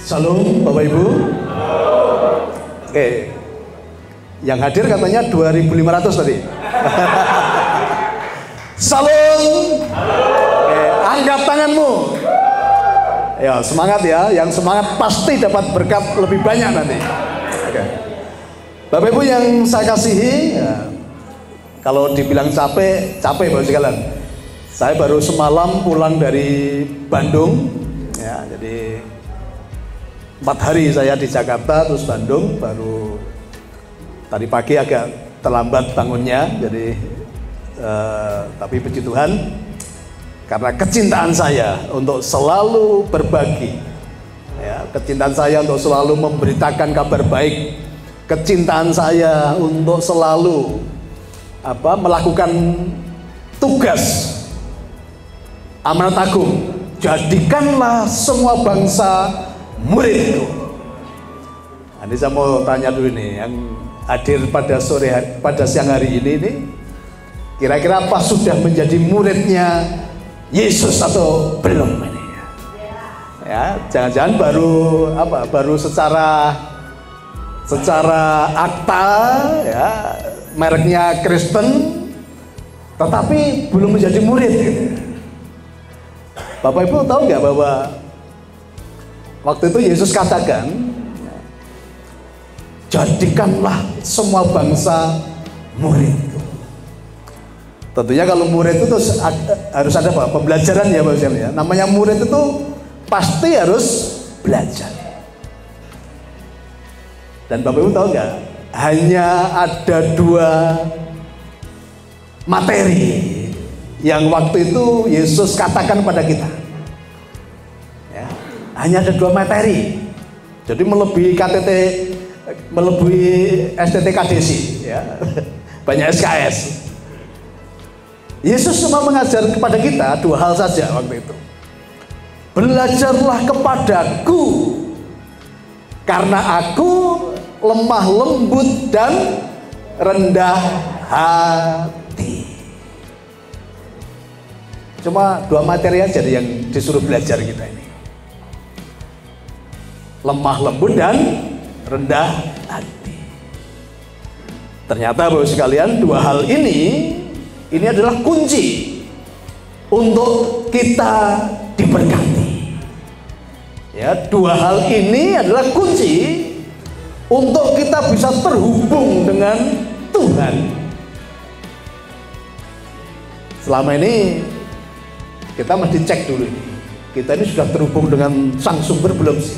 Salam Bapak Ibu. Oke. Yang hadir katanya 2.500 tadi. Salam. Oke, angkat tanganmu. Ya, semangat ya. Yang semangat pasti dapat berkat lebih banyak nanti. Oke. Bapak Ibu yang saya kasihi, ya, kalau dibilang capek, capek Bapak sekalian. Saya baru semalam pulang dari Bandung, ya, jadi 4 hari saya di Jakarta terus Bandung, baru tadi pagi agak terlambat bangunnya, jadi tapi puji Tuhan karena kecintaan saya untuk selalu berbagi, ya, kecintaan saya untuk selalu memberitakan kabar baik, kecintaan saya untuk selalu melakukan tugas amanat agung, jadikanlah semua bangsa muridku. Nah, ini saya mau tanya dulu nih, yang hadir pada siang hari ini nih, kira-kira apa sudah menjadi muridnya Yesus atau belum ini? Ya, jangan-jangan baru secara akta, ya, mereknya Kristen, tetapi belum menjadi murid. Gitu. Bapak Ibu tahu nggak bahwa waktu itu Yesus katakan, jadikanlah semua bangsa muridku. Tentunya kalau murid itu harus ada pembelajaran ya Bapak Ibu ya. Namanya murid itu pasti harus belajar. Dan Bapak Ibu tahu nggak? Hanya ada 2 materi yang waktu itu Yesus katakan pada kita, ya, hanya ada 2 materi. Jadi melebihi STT KDC, ya, banyak SKS. Yesus cuma mengajar kepada kita 2 hal saja waktu itu. Belajarlah kepadaku, karena aku lemah lembut dan rendah hati. Cuma 2 materi aja yang disuruh belajar kita ini. Lemah lembut dan rendah hati. Ternyata Bapak sekalian, 2 hal ini adalah kunci untuk kita diberkati. Ya, 2 hal ini adalah kunci untuk kita bisa terhubung dengan Tuhan. Selama ini kita mesti cek dulu ini. Kita ini sudah terhubung dengan sang sumber belum sih?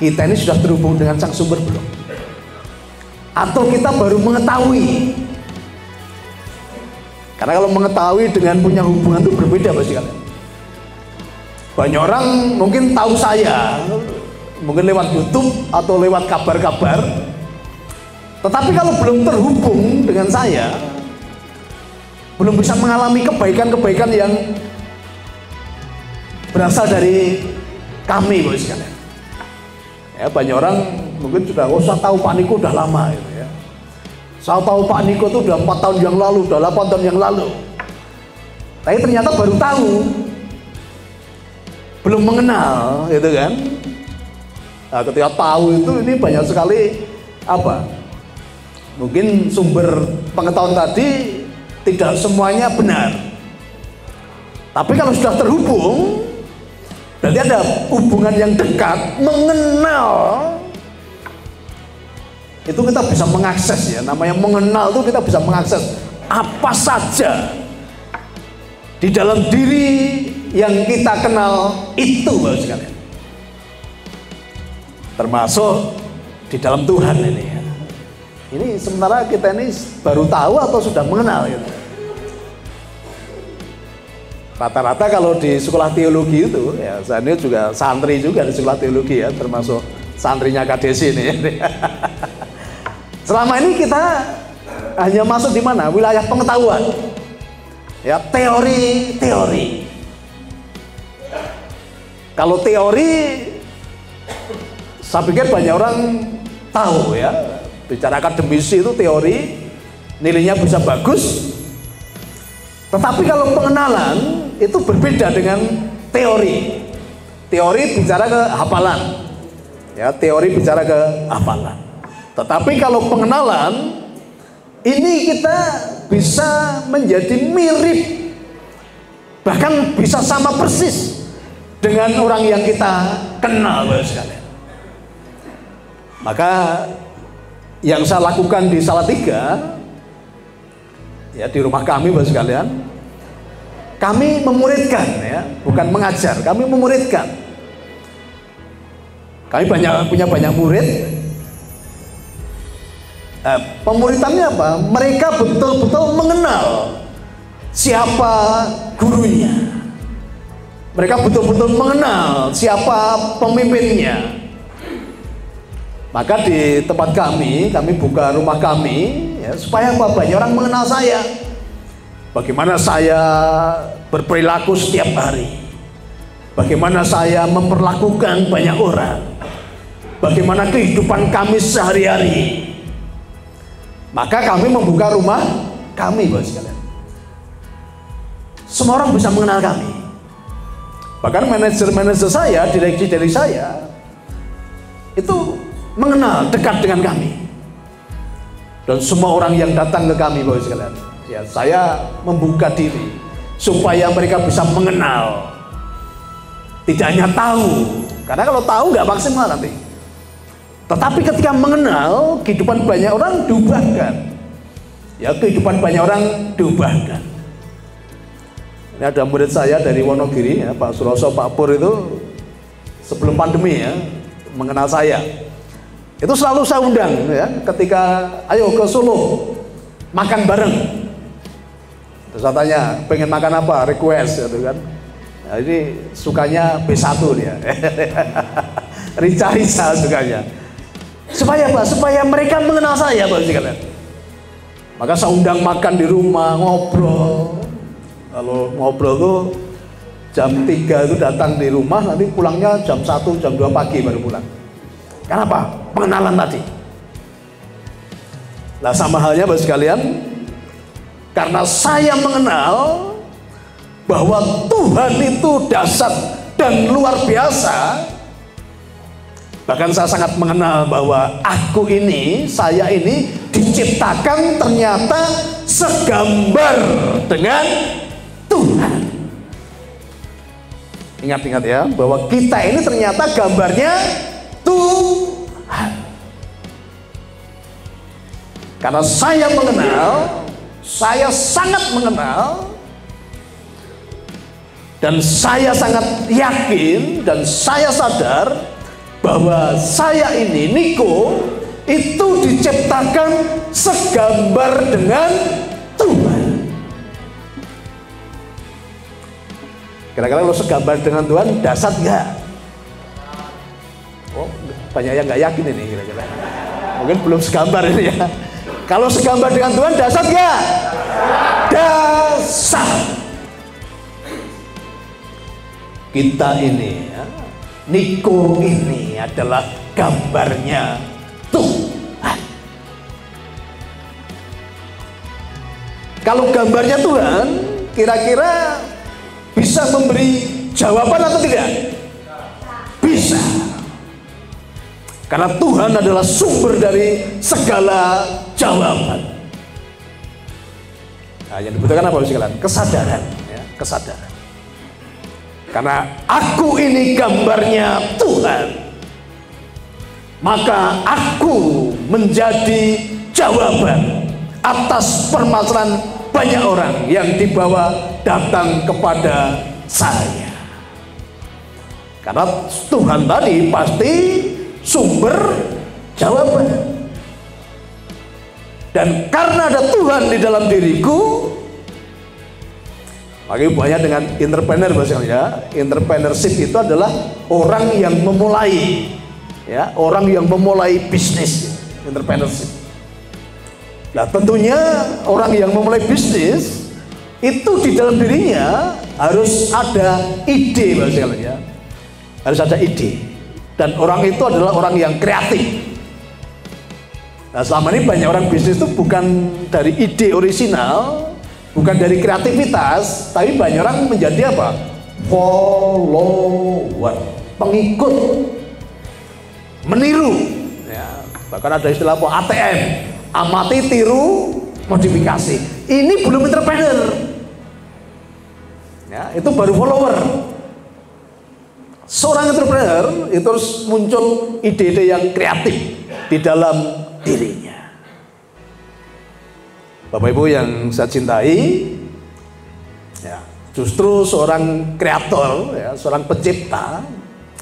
Kita ini sudah terhubung dengan sang sumber belum? Atau kita baru mengetahui? Karena kalau mengetahui dengan punya hubungan itu berbeda pasti kalian. Banyak orang mungkin tahu saya, mungkin lewat YouTube atau lewat kabar-kabar. Tetapi kalau belum terhubung dengan saya, belum bisa mengalami kebaikan-kebaikan yang berasal dari kami, Bapak sekalian. Ya, banyak orang mungkin sudah, saya tahu Pak Niko udah lama gitu ya. Saya tahu Pak Niko itu udah 4 tahun yang lalu, udah 8 tahun yang lalu. Tapi ternyata baru tahu, belum mengenal, gitu kan. Nah, ketika tahu itu ini banyak sekali mungkin sumber pengetahuan tadi tidak semuanya benar. Tapi kalau sudah terhubung, berarti ada hubungan yang dekat, mengenal. Itu kita bisa mengakses ya. Namanya mengenal itu kita bisa mengakses apa saja di dalam diri yang kita kenal itu, Bapak sekalian. Termasuk di dalam Tuhan ini ya. Ini sementara kita ini baru tahu atau sudah mengenal gitu. Rata-rata kalau di sekolah teologi itu ya, saya ini juga santri juga di sekolah teologi ya, termasuk santrinya KDC ini. Selama ini kita hanya masuk di mana? Wilayah pengetahuan. Ya, teori. Kalau teori, saya pikir banyak orang tahu ya. Bicara akademisi itu teori, nilainya bisa bagus. Tetapi kalau pengenalan itu berbeda dengan teori. Teori bicara ke hafalan, ya, teori bicara ke hafalan. Tetapi kalau pengenalan, ini kita bisa menjadi mirip, bahkan bisa sama persis dengan orang yang kita kenal, sekalian. Maka yang saya lakukan di Salatiga, ya, di rumah kami, Bapak sekalian, kami memuridkan, ya, bukan mengajar, kami memuridkan. Kami punya banyak murid. Pemuridannya apa? Mereka betul-betul mengenal siapa gurunya. Mereka betul-betul mengenal siapa pemimpinnya. Maka di tempat kami buka rumah kami, ya, supaya apa? Banyak orang mengenal saya. Bagaimana saya berperilaku setiap hari, bagaimana saya memperlakukan banyak orang, bagaimana kehidupan kami sehari-hari. Maka kami membuka rumah kami, Bapak sekalian. Semua orang bisa mengenal kami. Bahkan manajer-manajer saya, direksi saya, itu mengenal dekat dengan kami. Dan semua orang yang datang ke kami, Bapak sekalian, ya, saya membuka diri supaya mereka bisa mengenal, tidak hanya tahu. Karena kalau tahu nggak maksimal nanti. Tetapi ketika mengenal, kehidupan banyak orang diubahkan. Ya, kehidupan banyak orang diubahkan. Ini ada murid saya dari Wonogiri, ya, Pak Suroso, Pak Pur, itu sebelum pandemi, ya, mengenal saya. Itu selalu saya undang, ya, ketika ayo ke Solo makan bareng. Terus saya tanya, pengen makan apa? Request, gitu kan. Nah, ini sukanya B1 dia. Rica-rica sukanya. Supaya apa? Supaya mereka mengenal saya, Bapak sekalian. Maka saya undang makan di rumah, ngobrol. Kalau ngobrol tuh jam 3 itu datang di rumah, nanti pulangnya jam 1, jam 2 pagi baru pulang. Kenapa? Pengenalan tadi. Nah, sama halnya, Bapak sekalian, karena saya mengenal bahwa Tuhan itu dahsyat dan luar biasa. Bahkan saya sangat mengenal bahwa saya ini diciptakan ternyata segambar dengan Tuhan. Ingat-ingat ya, bahwa kita ini ternyata gambarnya Tuhan. Karena saya mengenal, saya sangat mengenal, dan saya sangat yakin dan saya sadar bahwa saya ini, Niko, itu diciptakan segambar dengan Tuhan. Kira-kira kalau segambar dengan Tuhan, dahsyat nggak? Oh, banyak yang nggak yakin ini kira-kira. Mungkin belum segambar ini ya. Kalau segambar dengan Tuhan, dahsyat nggak? Dahsyat. Kita ini, ya, Niko ini adalah gambarnya Tuhan. Kalau gambarnya Tuhan, kira-kira bisa memberi jawaban atau tidak? Bisa. Karena Tuhan adalah sumber dari segala jawaban. Nah, yang dibutuhkan apa sekalian? Kesadaran, ya, kesadaran. Karena aku ini gambarnya Tuhan, maka aku menjadi jawaban atas permasalahan banyak orang yang dibawa datang kepada saya. Karena Tuhan tadi pasti sumber jawaban. Dan karena ada Tuhan di dalam diriku, makanya banyak dengan entrepreneur, bahasanya entrepreneurship itu adalah orang yang memulai, ya, orang yang memulai bisnis, entrepreneurship. Nah, tentunya orang yang memulai bisnis itu di dalam dirinya harus ada ide, bahasanya, harus ada ide. Dan orang itu adalah orang yang kreatif. Nah, selama ini banyak orang bisnis itu bukan dari ide orisinal, bukan dari kreativitas, tapi banyak orang menjadi apa? follower, pengikut, meniru. Ya, bahkan ada istilah apa? ATM, amati, tiru, modifikasi. Ini belum entrepreneur. Ya, itu baru follower. Seorang entrepreneur itu harus muncul ide-ide yang kreatif di dalam dirinya. Bapak Ibu yang saya cintai, ya, justru seorang kreator, ya, seorang pencipta.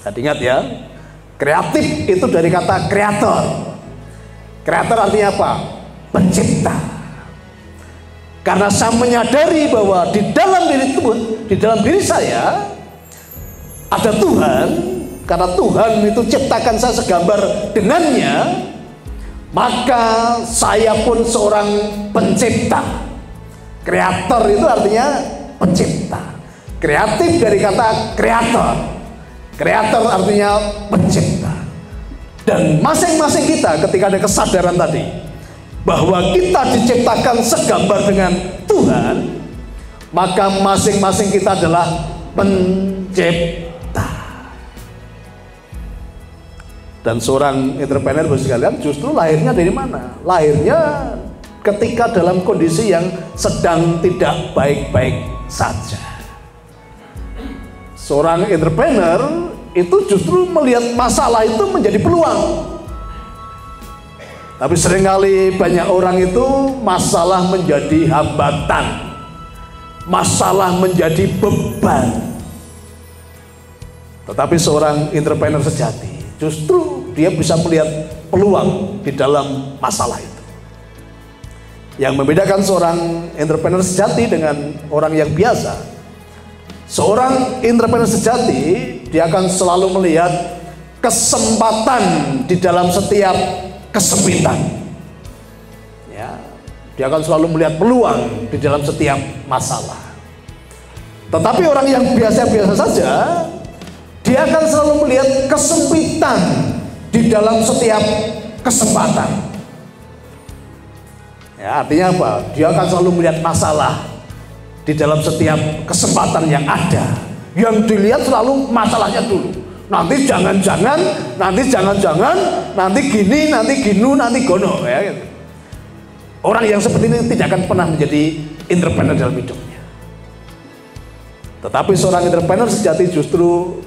Ingat ya, kreatif itu dari kata kreator. Kreator artinya apa? Pencipta. Karena saya menyadari bahwa di dalam diri saya ada Tuhan. Karena Tuhan itu ciptakan saya segambar dengannya, maka saya pun seorang pencipta. Kreator itu artinya pencipta. Kreatif dari kata kreator. Kreator artinya pencipta. Dan masing-masing kita ketika ada kesadaran tadi bahwa kita diciptakan segambar dengan Tuhan, maka masing-masing kita adalah pencipta. Dan seorang entrepreneur sekalian justru lahirnya dari mana? Lahirnya ketika dalam kondisi yang sedang tidak baik-baik saja. Seorang entrepreneur itu justru melihat masalah itu menjadi peluang. Tapi seringkali banyak orang itu masalah menjadi hambatan, masalah menjadi beban. Tetapi seorang entrepreneur sejati justru dia bisa melihat peluang di dalam masalah itu. Yang membedakan seorang entrepreneur sejati dengan orang yang biasa, seorang entrepreneur sejati dia akan selalu melihat kesempatan di dalam setiap kesempitan. Ya, dia akan selalu melihat peluang di dalam setiap masalah. Tetapi orang yang biasa-biasa saja, dia akan selalu melihat kesempitan di dalam setiap kesempatan. Ya, artinya apa? Dia akan selalu melihat masalah di dalam setiap kesempatan yang ada. Yang dilihat selalu masalahnya dulu. Nanti jangan-jangan, nanti gini, nanti ginu, nanti gono. Ya, gitu. Orang yang seperti ini tidak akan pernah menjadi entrepreneur dalam hidupnya. Tetapi seorang entrepreneur sejati justru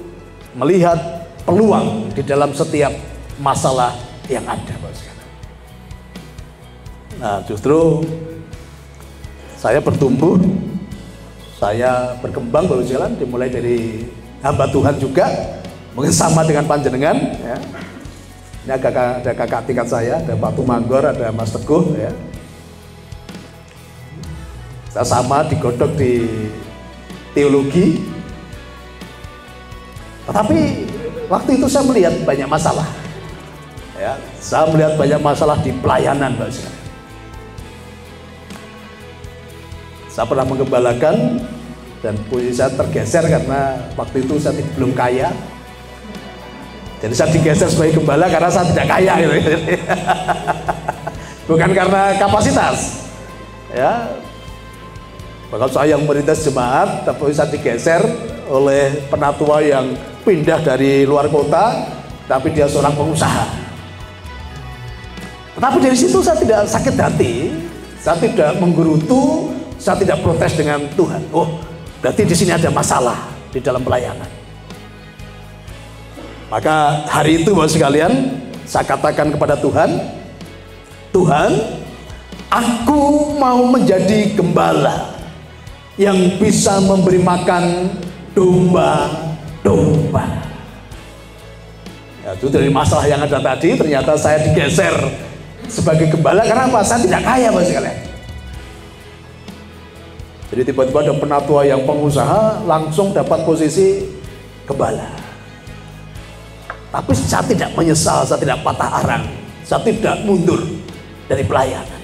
melihat peluang di dalam setiap masalah yang ada. Nah, justru saya bertumbuh, saya berkembang baru jalan, dimulai dari hamba Tuhan juga, mungkin sama dengan panjenengan. Ya. Ini ada kakak tingkat saya, ada Pak Tumanggor, ada Mas Teguh. Ya. Saya sama digodok di teologi, tetapi waktu itu saya melihat banyak masalah. Ya, saya melihat banyak masalah di pelayanan, Pak Sekalian. Saya pernah menggembalakan dan posisi saya tergeser karena waktu itu saya belum kaya. Jadi saya digeser sebagai gembala karena saya tidak kaya gitu. Bukan karena kapasitas. Ya. Bahkan saya yang merintis jemaat, tapi saya digeser oleh penatua yang pindah dari luar kota, tapi dia seorang pengusaha. Tetapi dari situ saya tidak sakit hati, saya tidak menggerutu, saya tidak protes dengan Tuhan. Oh, berarti di sini ada masalah di dalam pelayanan. Maka hari itu Bapak sekalian, saya katakan kepada Tuhan, Tuhan, aku mau menjadi gembala yang bisa memberi makan domba-domba. Ya, itu dari masalah yang ada tadi, ternyata saya digeser sebagai gembala karena apa? Saya tidak kaya Bapak sekalian. Jadi tiba-tiba ada penatua yang pengusaha langsung dapat posisi gembala. Tapi saya tidak menyesal, saya tidak patah arang, saya tidak mundur dari pelayanan.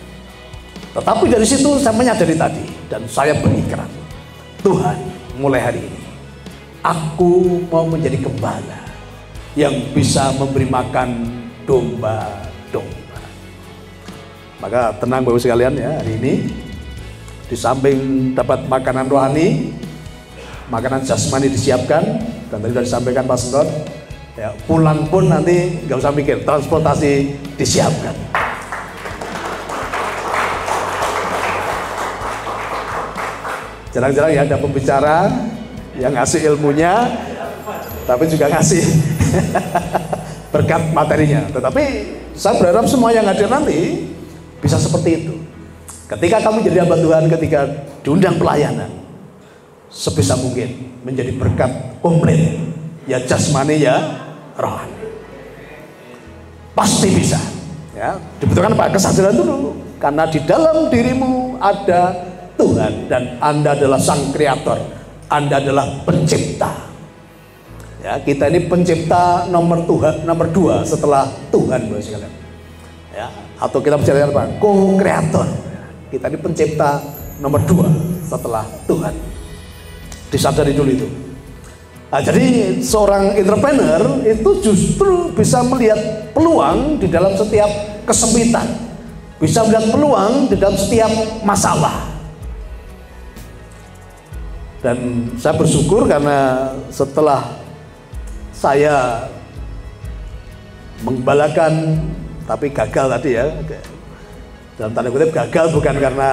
Tetapi dari situ saya menyadari tadi dan saya berikrar, Tuhan, mulai hari ini aku mau menjadi gembala yang bisa memberi makan domba-domba. Maka tenang Bapak sekalian ya, hari ini di samping dapat makanan rohani, makanan jasmani disiapkan, dan tadi sudah disampaikan Pak Sentot, ya, pulang pun nanti nggak usah mikir, transportasi disiapkan. Jarang-jarang ya ada pembicara yang ngasih ilmunya, tapi juga ngasih berkat materinya. Tetapi saya berharap semua yang hadir nanti bisa seperti itu. Ketika kamu jadi hamba Tuhan, ketika diundang pelayanan, sebisa mungkin menjadi berkat komplit, ya jasmani ya rohani. Pasti bisa. Ya, dibutuhkan apa? Kesadaran dulu, karena di dalam dirimu ada Tuhan dan Anda adalah Sang Kreator, Anda adalah pencipta. Ya, kita ini pencipta nomor 2 setelah Tuhan, Bapak sekalian. Ya, atau kita bicara apa? Co-kreator. Kita ini pencipta nomor 2 setelah Tuhan. Disadari dulu itu. Nah, jadi seorang entrepreneur itu justru bisa melihat peluang di dalam setiap kesempitan, bisa melihat peluang di dalam setiap masalah. Dan saya bersyukur karena setelah saya menggembalakan tapi gagal tadi ya, dalam tanda kutip gagal bukan karena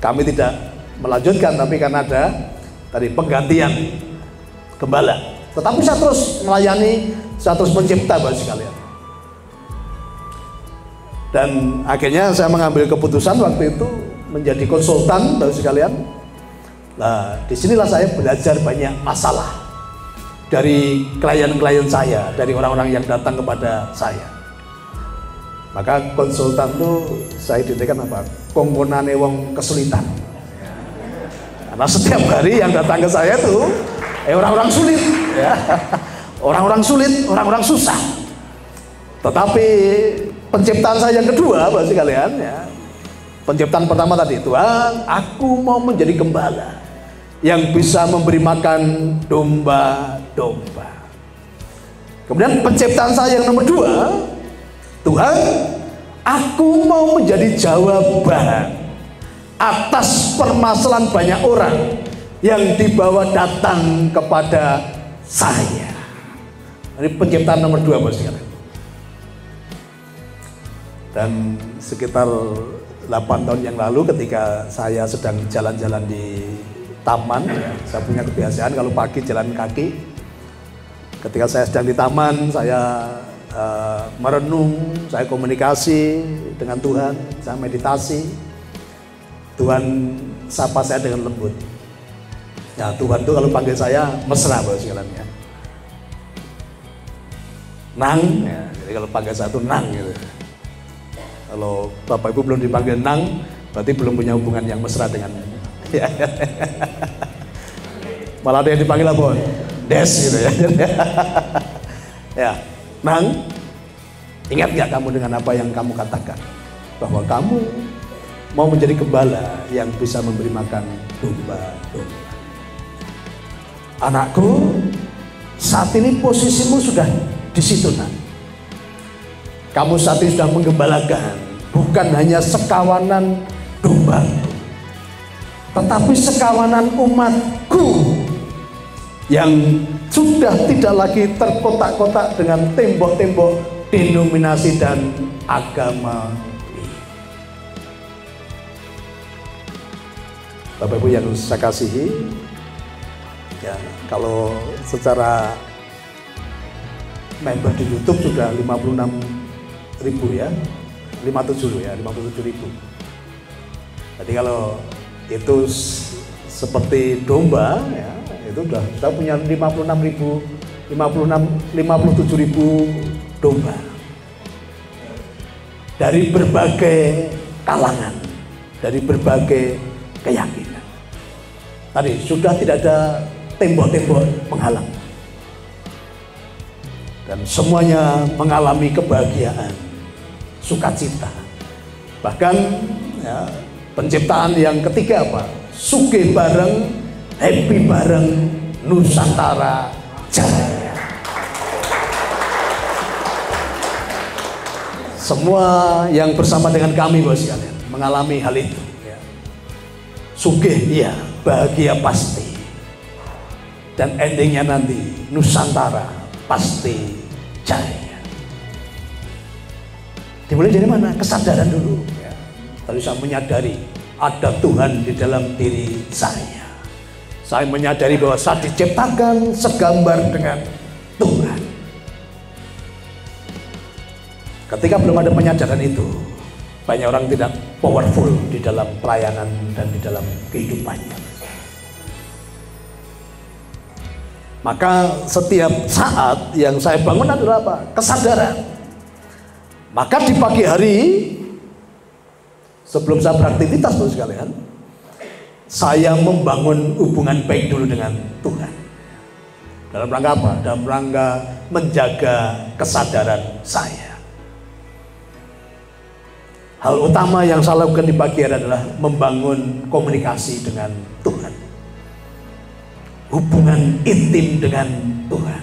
kami tidak melanjutkan, tapi karena ada tadi penggantian gembala. Tetapi saya terus melayani, saya terus mencipta Bapak sekalian. Dan akhirnya saya mengambil keputusan waktu itu menjadi konsultan Bapak sekalian. Nah, disinilah saya belajar banyak masalah dari klien-klien saya, dari orang-orang yang datang kepada saya. Maka konsultan tuh saya identikan apa? Kongkonane wong kesulitan. Karena setiap hari yang datang ke saya tuh orang-orang sulit, ya. Orang-orang sulit, orang-orang susah. Tetapi penciptaan saya yang kedua, Bapak sekalian, ya. Penciptaan pertama tadi, Tuhan, aku mau menjadi gembala yang bisa memberi makan domba-domba. Kemudian penciptaan saya yang nomor 2, Tuhan, aku mau menjadi jawaban atas permasalahan banyak orang yang dibawa datang kepada saya. Ini penciptaan nomor 2 Bapak sekalian. Dan sekitar 8 tahun yang lalu ketika saya sedang jalan-jalan di taman, ya, saya punya kebiasaan kalau pagi jalan kaki. Ketika saya sedang di taman, saya merenung, saya komunikasi dengan Tuhan, saya meditasi. Tuhan sapa saya dengan lembut. Ya, Tuhan itu kalau panggil saya mesra Bapak sekalian ya. Nang, ya, jadi kalau panggil saya itu nang gitu. Kalau Bapak Ibu belum dipanggil nang, berarti belum punya hubungan yang mesra dengan ya. Malah ada yang dipanggil apa? Des gitu ya. Ya, Nang, ingat gak kamu dengan apa yang kamu katakan? Bahwa kamu mau menjadi gembala yang bisa memberi makan domba-domba. Anakku, saat ini posisimu sudah di situ, Nang. Kamu saat ini sudah menggembalakan bukan hanya sekawanan domba, tetapi sekawanan umatku yang sudah tidak lagi terkotak-kotak dengan tembok-tembok denominasi dan agama. Bapak Ibu yang saya kasihi, ya, kalau secara member di YouTube sudah 56.000 ya, 57.000. Jadi kalau itu seperti domba, ya, itu sudah punya 57.000 domba dari berbagai kalangan, dari berbagai keyakinan. Tadi sudah tidak ada tembok-tembok penghalang, dan semuanya mengalami kebahagiaan, sukacita. Bahkan ya, penciptaan yang ketiga apa? Sugih bareng, happy bareng, Nusantara Jaya. Semua yang bersama dengan kami Bapak sekalian mengalami hal itu ya. Sugih iya, bahagia pasti. dan endingnya nanti Nusantara pasti jaya. Dimulai dari mana? Kesadaran dulu. Ya. Tadi saya menyadari ada Tuhan di dalam diri saya. Saya menyadari bahwa saya diciptakan segambar dengan Tuhan. Ketika belum ada penyadaran itu, banyak orang tidak powerful di dalam pelayanan dan di dalam kehidupannya. Maka setiap saat yang saya bangun adalah apa? Kesadaran. Maka di pagi hari sebelum saya beraktivitas terus sekalian, saya membangun hubungan baik dulu dengan Tuhan. Dalam rangka apa? Dalam rangka menjaga kesadaran saya. Hal utama yang saya lakukan di pagi hari adalah membangun komunikasi dengan Tuhan. Hubungan intim dengan Tuhan.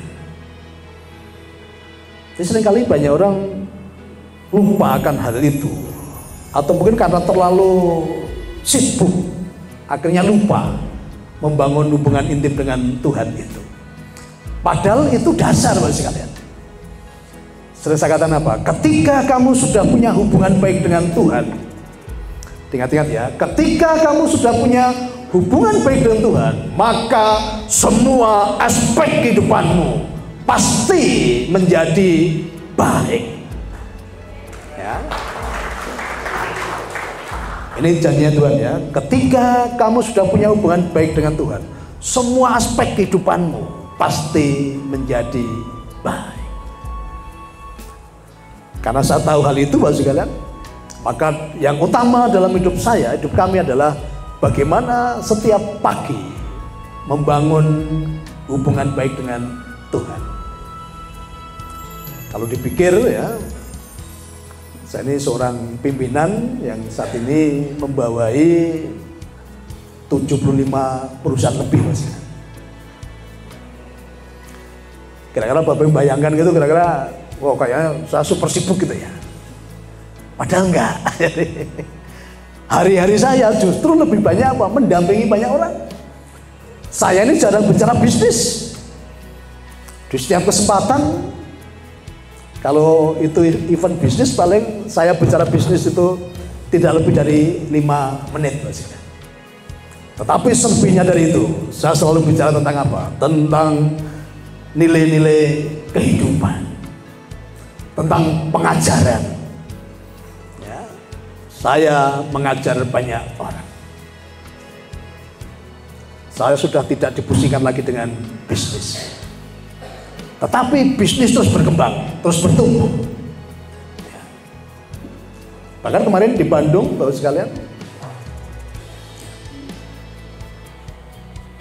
Jadi seringkali banyak orang lupa akan hal itu, atau mungkin karena terlalu sibuk akhirnya lupa membangun hubungan intim dengan Tuhan itu. Padahal itu dasar bagi sekalian. Sering saya katakan apa? Ketika kamu sudah punya hubungan baik dengan Tuhan, ingat-ingat ya, ketika kamu sudah punya hubungan baik dengan Tuhan, maka semua aspek kehidupanmu pasti menjadi baik. Ya. Ini janjinya Tuhan ya. Ketika kamu sudah punya hubungan baik dengan Tuhan, semua aspek kehidupanmu pasti menjadi baik. Karena saya tahu hal itu Bapak sekalian, maka yang utama dalam hidup saya, hidup kami adalah bagaimana setiap pagi membangun hubungan baik dengan Tuhan. Kalau dipikir ya, saya ini seorang pimpinan yang saat ini membawai 75 perusahaan lebih Mas. Kira-kira Bapak bayangkan gitu, kira-kira wah kayaknya saya super sibuk gitu ya. Padahal enggak. Hari-hari saya justru lebih banyak apa? Mendampingi banyak orang. Saya ini jarang bicara bisnis. Di setiap kesempatan, kalau itu event bisnis, paling saya bicara bisnis itu tidak lebih dari 5 menit. Tetapi selebihnya dari itu, saya selalu bicara tentang apa? Tentang nilai-nilai kehidupan, tentang pengajaran. Ya, saya mengajar banyak orang. Saya sudah tidak dipusingkan lagi dengan bisnis. Tetapi bisnis terus berkembang, terus bertumbuh. Ya. Bahkan kemarin di Bandung, Bapak sekalian,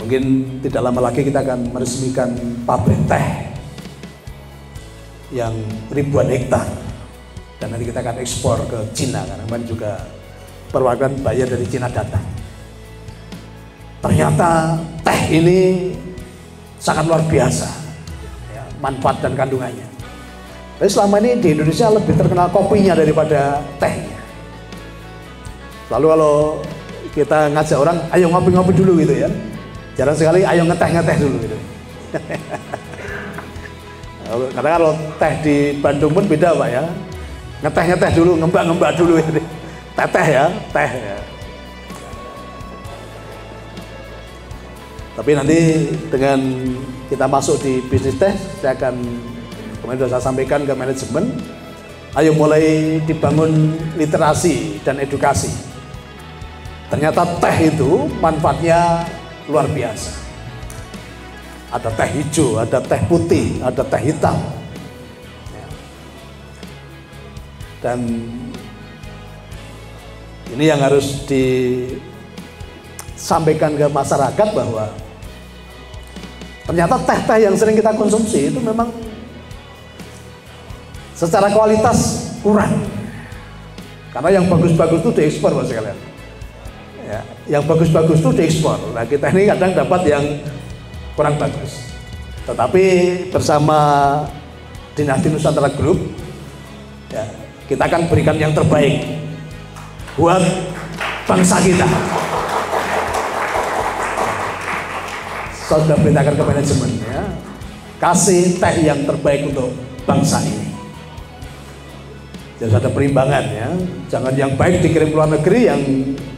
mungkin tidak lama lagi kita akan meresmikan pabrik teh yang ribuan hektar, dan nanti kita akan ekspor ke Cina, karena kemarin juga perwakilan buyer dari Cina datang. Ternyata teh ini sangat luar biasa ya, manfaat dan kandungannya. Tapi selama ini di Indonesia lebih terkenal kopinya daripada tehnya. Lalu kalau kita ngajak orang, ayo ngopi-ngopi dulu gitu ya, jarang sekali ayo ngeteh-ngeteh dulu gitu. Karena kalau teh di Bandung pun beda Pak ya, ngeteh-ngeteh dulu, ngembak-ngembak dulu gitu. Teteh ya, teh ya. Tapi nanti dengan kita masuk di bisnis teh, saya akan, kemarin sudah saya sampaikan ke manajemen, ayo mulai dibangun literasi dan edukasi. Ternyata teh itu manfaatnya luar biasa. Ada teh hijau, ada teh putih, ada teh hitam. Dan ini yang harus disampaikan ke masyarakat bahwa ternyata teh-teh yang sering kita konsumsi itu memang secara kualitas kurang. Karena yang bagus-bagus itu diekspor Mas sekalian. Ya, yang bagus-bagus itu diekspor. Nah, kita ini kadang dapat yang kurang bagus. Tetapi bersama Dinasti Nusantara Group, ya, kita akan berikan yang terbaik buat bangsa kita. saya sudah perintahkan ke manajemen ya, kasih teh yang terbaik untuk bangsa ini. Jadi ada perimbangan ya, jangan yang baik dikirim ke luar negeri, yang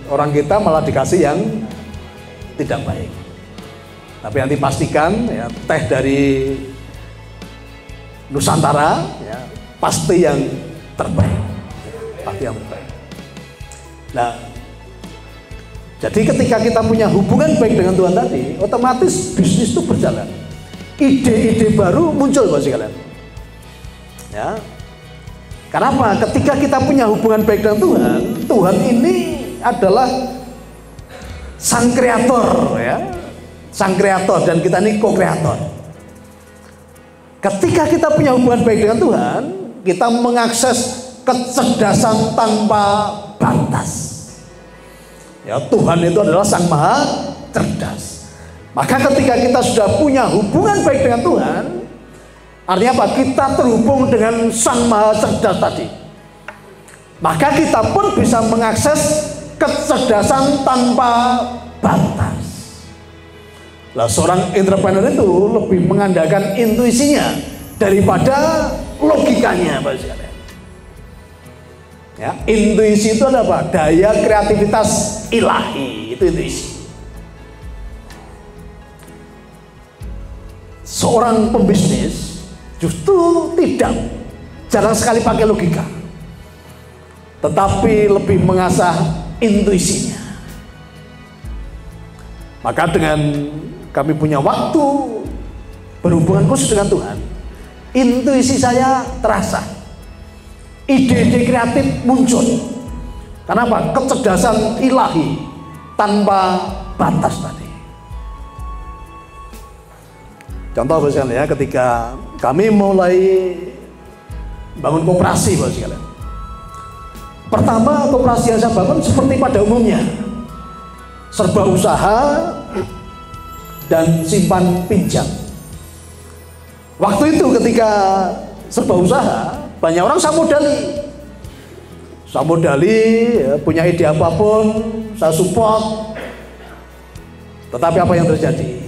orang kita malah dikasih yang tidak baik. Tapi nanti pastikan ya, teh dari Nusantara ya, pasti yang terbaik, pasti yang terbaik. Nah, jadi ketika kita punya hubungan baik dengan Tuhan tadi, otomatis bisnis itu berjalan, ide-ide baru muncul bagi kalian. Ya, kenapa? Ketika kita punya hubungan baik dengan Tuhan, Tuhan ini adalah sang kreator ya, sang kreator, dan kita ini co-kreator. Ketika kita punya hubungan baik dengan Tuhan, kita mengakses kecerdasan tanpa batas. Ya, Tuhan itu adalah sang maha cerdas. Maka ketika kita sudah punya hubungan baik dengan Tuhan, artinya apa? Kita terhubung dengan sang maha cerdas tadi. Maka kita pun bisa mengakses kecerdasan tanpa batas. Nah, seorang entrepreneur itu lebih mengandalkan intuisinya daripada logikanya, Bapak sekalian. Ya, intuisi itu adalah apa? Daya kreativitas ilahi, itu intuisi. Seorang pembisnis justru jarang sekali pakai logika, tetapi lebih mengasah intuisinya. Maka dengan kami punya waktu berhubungan khusus dengan Tuhan, intuisi saya terasa, ide-ide kreatif muncul. Kenapa? Kecerdasan ilahi tanpa batas tadi. Contoh misalnya ya, ketika kami mulai bangun koperasi, Bapak sekalian. Pertama, koperasi yang saya bangun seperti pada umumnya, serba usaha dan simpan pinjam. Waktu itu ketika serba usaha, banyak orang saya modali ya, punya ide apapun saya support. Tetapi apa yang terjadi?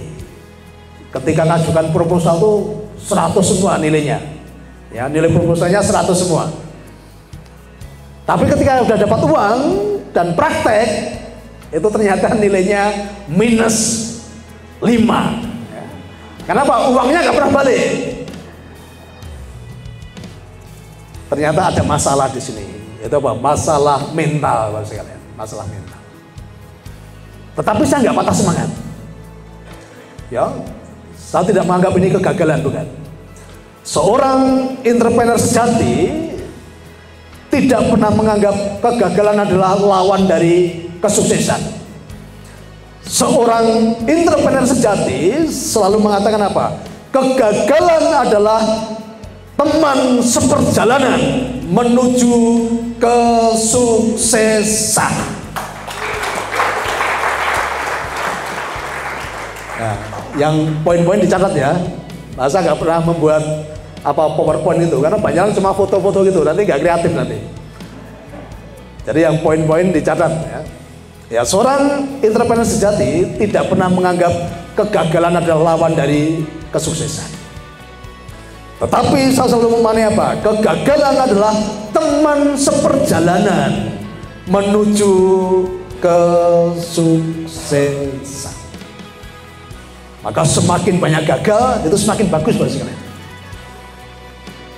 Ketika ngajukan proposal itu 100 semua nilainya ya, nilai proposalnya 100 semua. Tapi ketika sudah dapat uang dan praktek, itu ternyata nilainya minus 5 ya. Kenapa? Uangnya nggak pernah balik. Ternyata ada masalah di sini. Itu apa? Masalah mental, Bapak sekalian. Masalah mental. Tetapi saya nggak patah semangat. Ya, saya tidak menganggap ini kegagalan, bukan. Seorang entrepreneur sejati tidak pernah menganggap kegagalan adalah lawan dari kesuksesan. Seorang entrepreneur sejati selalu mengatakan apa? Kegagalan adalah teman seperjalanan menuju kesuksesan. Nah, yang poin-poin dicatat ya. Masa nggak pernah membuat apa PowerPoint itu, karena banyak cuma foto-foto gitu, nanti nggak kreatif nanti. Jadi yang poin-poin dicatat ya. Ya, seorang entrepreneur sejati tidak pernah menganggap kegagalan adalah lawan dari kesuksesan. Tetapi saya selalu memahami apa? Kegagalan adalah teman seperjalanan menuju kesuksesan. Maka semakin banyak gagal, itu semakin bagus bagi sekalian.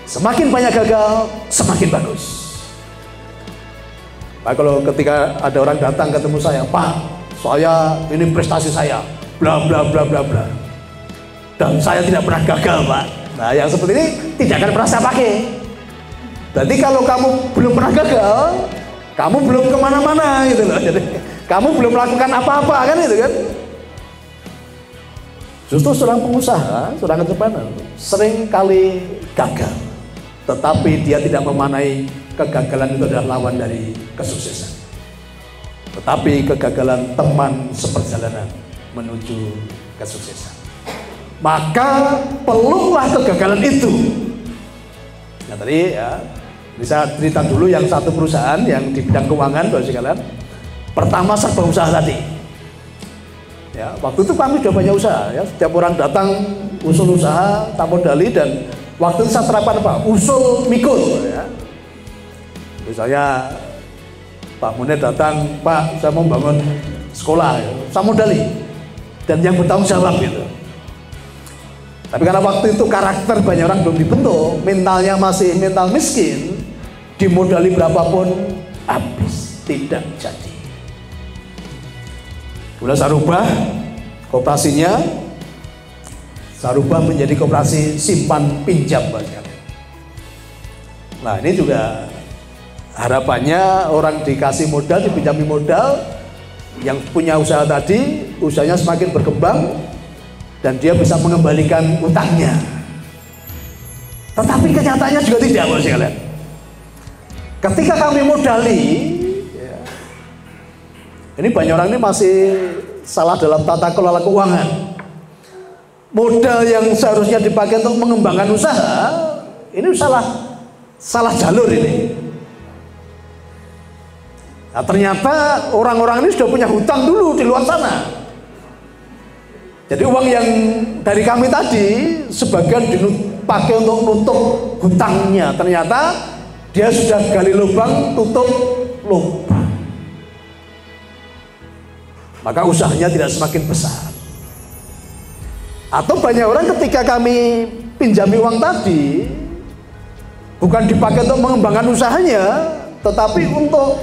Semakin banyak gagal, semakin bagus. Pak, kalau ketika ada orang datang ketemu saya, Pak, saya ini prestasi saya, bla bla bla bla bla, dan saya tidak pernah gagal, Pak. Nah, yang seperti ini tidak akan pernah saya pakai. Berarti kalau kamu belum pernah gagal, kamu belum kemana-mana gitu loh. Jadi kamu belum melakukan apa-apa kan itu kan. Justru seorang pengusaha, seorang entrepreneur sering kali gagal, tetapi dia tidak memanai kegagalan itu adalah lawan dari kesuksesan. Tetapi kegagalan teman seperjalanan menuju kesuksesan. Maka peluklah kegagalan itu. Nah tadi ya, bisa cerita dulu yang satu perusahaan yang di bidang keuangan, Bapak sekalian. Pertama serba usaha tadi. Ya, waktu itu kami sudah banyak usaha. Ya, setiap orang datang usul usaha, tak modali, dan waktu itu saya terapkan apa? Usul mikul. Ya. Misalnya Pak Munir datang, Pak, saya mau bangun sekolah, ya. Saya modali, dan yang bertanggung jawab gitu. Tapi karena waktu itu karakter banyak orang belum dibentuk, mentalnya masih mental miskin, dimodali berapapun habis, tidak jadi. Kemudian saya rubah kooperasinya, saya rubah menjadi kooperasi simpan pinjam. Nah, ini juga harapannya orang dikasih modal, dipinjami modal, yang punya usaha tadi, usahanya semakin berkembang, dan dia bisa mengembalikan utangnya. Tetapi kenyataannya juga tidak, Bapak sekalian. Ketika kami modali, ya, ini banyak orang ini masih salah dalam tata kelola keuangan. Modal yang seharusnya dipakai untuk mengembangkan usaha, ini salah jalur ini. Nah, ternyata orang-orang ini sudah punya hutang dulu di luar sana. Jadi uang yang dari kami tadi sebagian dipakai untuk nutup hutangnya. Ternyata dia sudah gali lubang, tutup lubang. Maka usahanya tidak semakin besar. Atau banyak orang ketika kami pinjami uang tadi, bukan dipakai untuk mengembangkan usahanya, tetapi untuk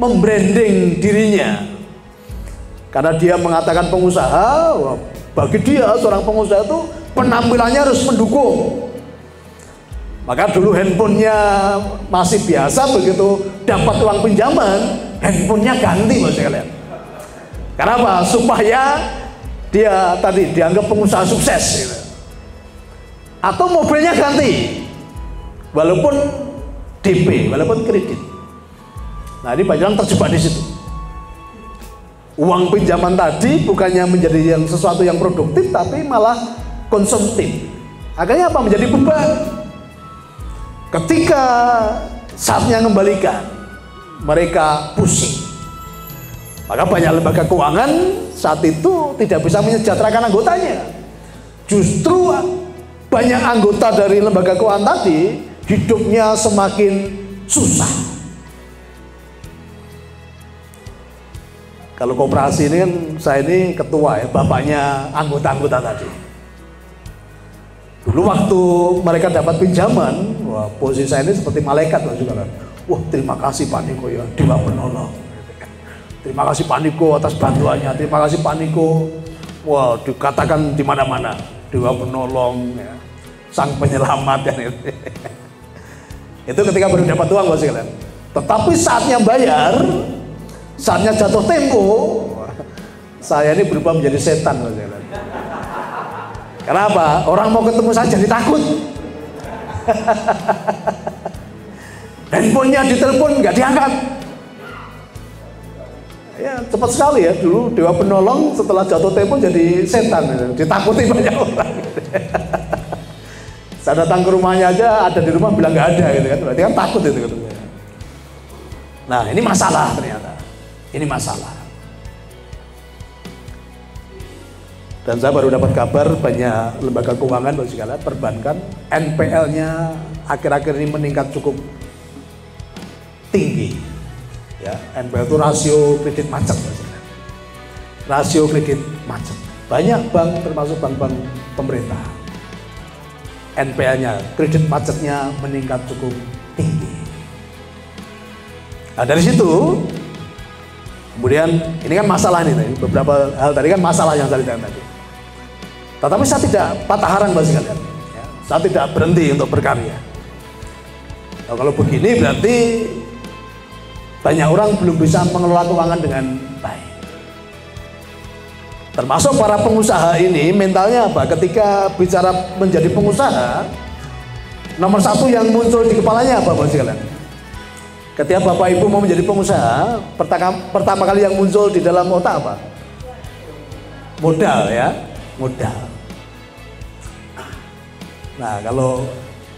membranding dirinya. Karena dia mengatakan pengusaha, bagi dia seorang pengusaha itu penampilannya harus mendukung. Maka dulu handphonenya masih biasa, begitu dapat uang pinjaman, handphonenya ganti, Mas sekalian. Karena apa? Supaya dia tadi dianggap pengusaha sukses gitu. Atau mobilnya ganti, walaupun DP, walaupun kredit. Nah, ini banyak orang terjebak di situ. Uang pinjaman tadi bukannya menjadi sesuatu yang produktif, tapi malah konsumtif. Akhirnya apa? Menjadi beban. Ketika saatnya mengembalikan, mereka pusing. Maka banyak lembaga keuangan saat itu tidak bisa menyejahterakan anggotanya. Justru banyak anggota dari lembaga keuangan tadi hidupnya semakin susah. Kalau koperasi ini kan saya ini ketua ya, bapaknya anggota-anggota tadi. Dulu waktu mereka dapat pinjaman, wah, posisi saya ini seperti malaikat, Mas juga kan. Wah, terima kasih Pak Niko ya, Dewa Penolong. Terima kasih Pak Niko atas bantuannya. Terima kasih Pak Niko. Wah, dikatakan di mana-mana Dewa Penolong, ya, Sang Penyelamat kan itu. Itu ketika baru dapat uang, Mas sekalian. Tetapi saatnya bayar, saatnya jatuh tempo, saya ini berubah menjadi setan. Kenapa? Orang mau ketemu saya jadi takut. Handphonenya ditelepon nggak diangkat. Ya cepat sekali ya, dulu Dewa Penolong setelah jatuh tempo jadi setan, ditakuti banyak orang. Saya datang ke rumahnya aja, ada di rumah bilang nggak ada gitu kan, berarti kan takut itu ketemu. Nah, ini masalah ternyata. Ini masalah. Dan saya baru dapat kabar banyak lembaga keuangan, Bapak sekalian, perbankan, NPL-nya akhir-akhir ini meningkat cukup tinggi. Ya, NPL itu rasio kredit macet, Bapak sekalian. Rasio kredit macet. Banyak bank, termasuk bank-bank pemerintah, NPL-nya, kredit macetnya meningkat cukup tinggi. Nah, dari situ kemudian ini kan masalah nih, beberapa hal tadi kan masalah yang saya lihat tadi. Tetapi saya tidak patah arang, Bapak sekalian. Ya, saya tidak berhenti untuk berkarya. Nah, kalau begini berarti banyak orang belum bisa mengelola keuangan dengan baik. Termasuk para pengusaha ini mentalnya apa? Ketika bicara menjadi pengusaha, nomor satu yang muncul di kepalanya apa, Bapak sekalian? Ketika Bapak Ibu mau menjadi pengusaha, pertama kali yang muncul di dalam otak apa? Modal, ya, modal. Nah, kalau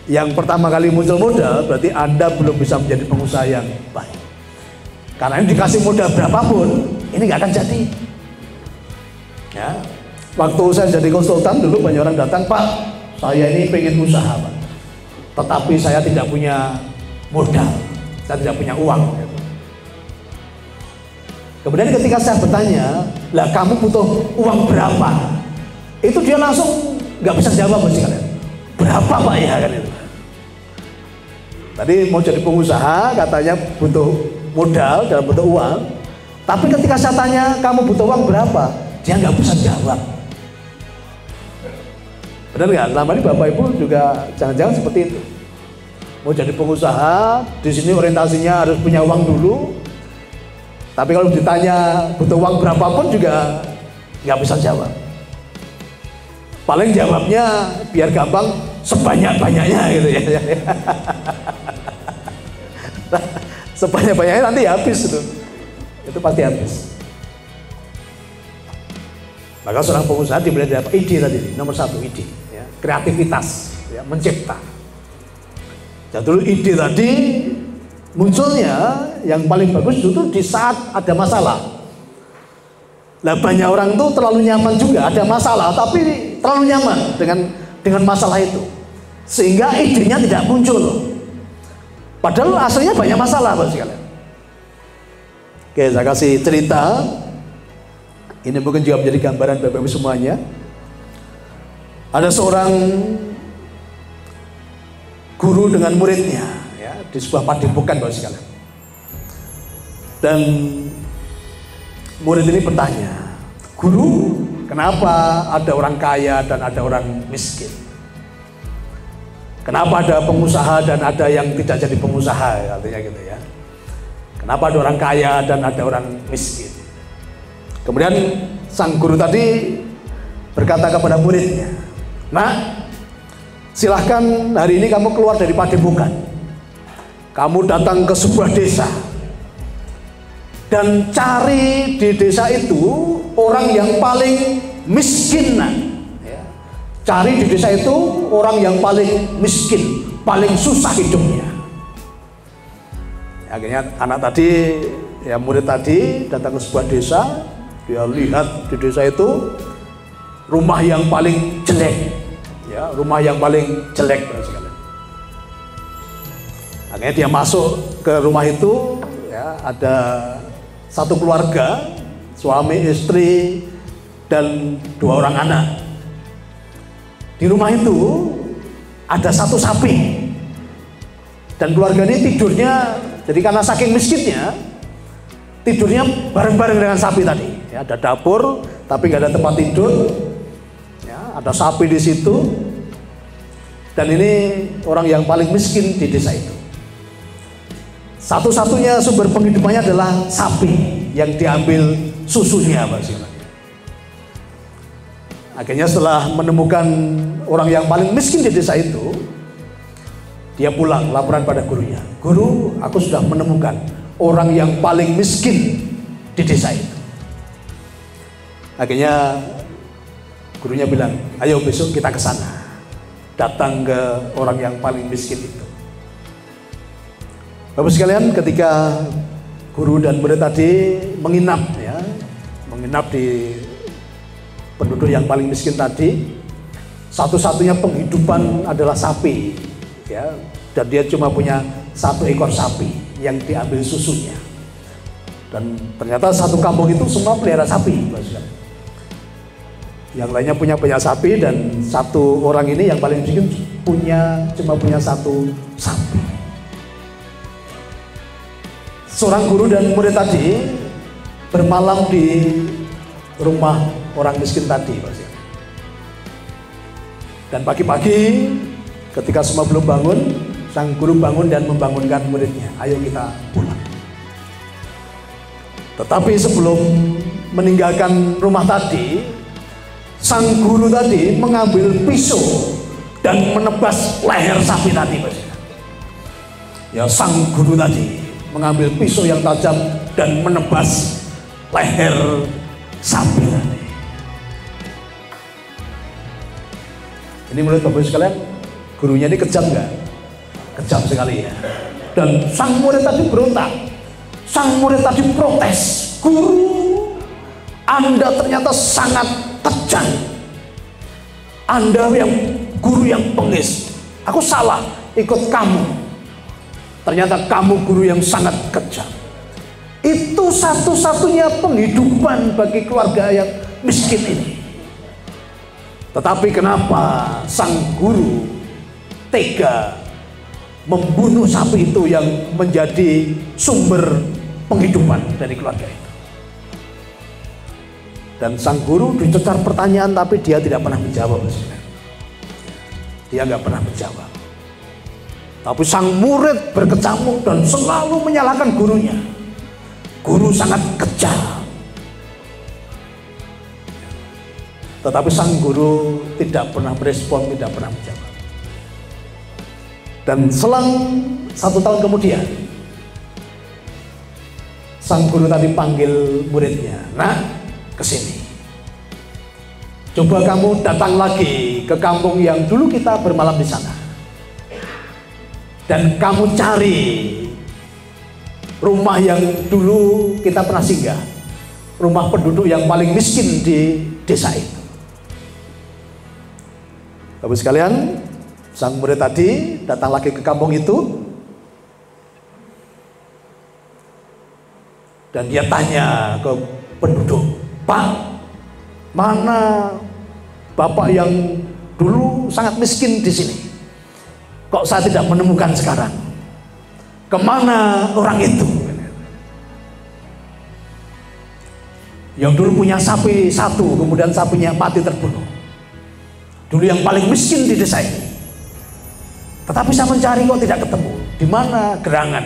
yang pertama kali muncul modal, berarti Anda belum bisa menjadi pengusaha yang baik. Karena ini dikasih modal berapapun, ini nggak akan jadi. Ya. Waktu saya jadi konsultan dulu banyak orang datang, Pak, saya ini pengen usaha, Pak, tetapi saya tidak punya modal, saya tidak punya uang. Kemudian ketika saya bertanya, lah kamu butuh uang berapa? Itu dia langsung nggak bisa jawab, pasti kalian. Berapa Pak ya kan itu? Tadi mau jadi pengusaha katanya butuh modal dan butuh uang, tapi ketika saya tanya kamu butuh uang berapa, dia nggak bisa jawab. Benar nggak? Selama ini Bapak Ibu juga jangan-jangan seperti itu. Mau jadi pengusaha, di sini orientasinya harus punya uang dulu. Tapi kalau ditanya butuh uang berapapun juga nggak bisa jawab. Paling jawabnya biar gampang sebanyak-banyaknya gitu ya. Sebanyak-banyaknya nanti habis itu pasti habis. Maka seorang pengusaha dimulai dari apa? Ide tadi, nomor satu ide, ya. Kreativitas, ya, mencipta. Jadi ide tadi munculnya yang paling bagus itu di saat ada masalah. Nah banyak orang tuh terlalu nyaman juga, ada masalah tapi terlalu nyaman dengan masalah itu, sehingga idenya tidak muncul. Padahal aslinya banyak masalah, Bapak sekalian. Oke, saya kasih cerita. Ini mungkin juga menjadi gambaran Bapak Ibu semuanya. Ada seorang guru dengan muridnya, ya, di sebuah padepokan, Bapak sekalian. Dan murid ini bertanya, guru, kenapa ada orang kaya dan ada orang miskin? Kenapa ada pengusaha dan ada yang tidak jadi pengusaha, artinya gitu ya. Kenapa ada orang kaya dan ada orang miskin? Kemudian sang guru tadi berkata kepada muridnya, "Nak, silahkan hari ini kamu keluar dari padepokan. Kamu datang ke sebuah desa dan cari di desa itu orang yang paling miskin, nak. Cari di desa itu orang yang paling miskin, paling susah hidupnya." Akhirnya anak tadi, ya murid tadi datang ke sebuah desa. Dia lihat di desa itu rumah yang paling jelek, ya, rumah yang paling jelek. Akhirnya dia masuk ke rumah itu, ya, ada satu keluarga, suami, istri, dan 2 orang anak. Di rumah itu ada satu sapi, dan keluarga ini tidurnya, jadi karena saking miskinnya, tidurnya bareng-bareng dengan sapi tadi. Ya, ada dapur, tapi nggak ada tempat tidur. Ya, ada sapi di situ, dan ini orang yang paling miskin di desa itu. Satu-satunya sumber penghidupannya adalah sapi yang diambil susunya, Pak. Akhirnya setelah menemukan orang yang paling miskin di desa itu, dia pulang laporan pada gurunya, "Guru, aku sudah menemukan orang yang paling miskin di desa itu." Akhirnya gurunya bilang, "Ayo besok kita ke sana, datang ke orang yang paling miskin itu." Bapak sekalian, ketika guru dan murid tadi menginap, ya, menginap di penduduk yang paling miskin tadi, satu-satunya penghidupan adalah sapi, ya, dan dia cuma punya 1 ekor sapi yang diambil susunya. Dan ternyata satu kampung itu semua pelihara sapi, yang lainnya punya banyak sapi, dan satu orang ini yang paling miskin cuma punya 1 sapi. Seorang guru dan murid tadi bermalam di rumah orang miskin tadi, dan pagi-pagi ketika semua belum bangun, sang guru bangun dan membangunkan muridnya, "Ayo kita pulang." Tetapi sebelum meninggalkan rumah tadi, sang guru tadi mengambil pisau dan menebas leher sapi tadi. Ya, sang guru tadi mengambil pisau yang tajam dan menebas leher sapi tadi. Ini menurut Bapak sekalian, gurunya ini kejam nggak? Kejam sekali, ya. Dan sang murid tadi berontak. Sang murid tadi protes, "Guru, Anda ternyata sangat kejam. Anda yang guru yang bengis. Aku salah ikut kamu. Ternyata kamu guru yang sangat kejam. Itu satu-satunya penghidupan bagi keluarga yang miskin ini. Tetapi kenapa sang guru tega membunuh sapi itu yang menjadi sumber penghidupan dari keluarga itu? Dan sang guru dicecar pertanyaan, tapi dia tidak pernah menjawab. Dia nggak pernah menjawab. Tapi sang murid berkecamuk dan selalu menyalahkan gurunya. Guru sangat kejam. Tetapi sang guru tidak pernah merespon, tidak pernah menjawab. Dan selang 1 tahun kemudian, sang guru tadi panggil muridnya, "Nak, kesini. Coba kamu datang lagi ke kampung yang dulu kita bermalam di sana. Dan kamu cari rumah yang dulu kita pernah singgah. Rumah penduduk yang paling miskin di desa itu." Bapak sekalian, sang murid tadi datang lagi ke kampung itu. Dan dia tanya ke penduduk, "Pak, mana bapak yang dulu sangat miskin di sini? Kok saya tidak menemukan sekarang? Kemana orang itu? Yang dulu punya sapi 1, kemudian sapinya mati terbunuh. Dulu yang paling miskin di desa ini. Tetapi saya mencari kok tidak ketemu. Di mana gerangan?"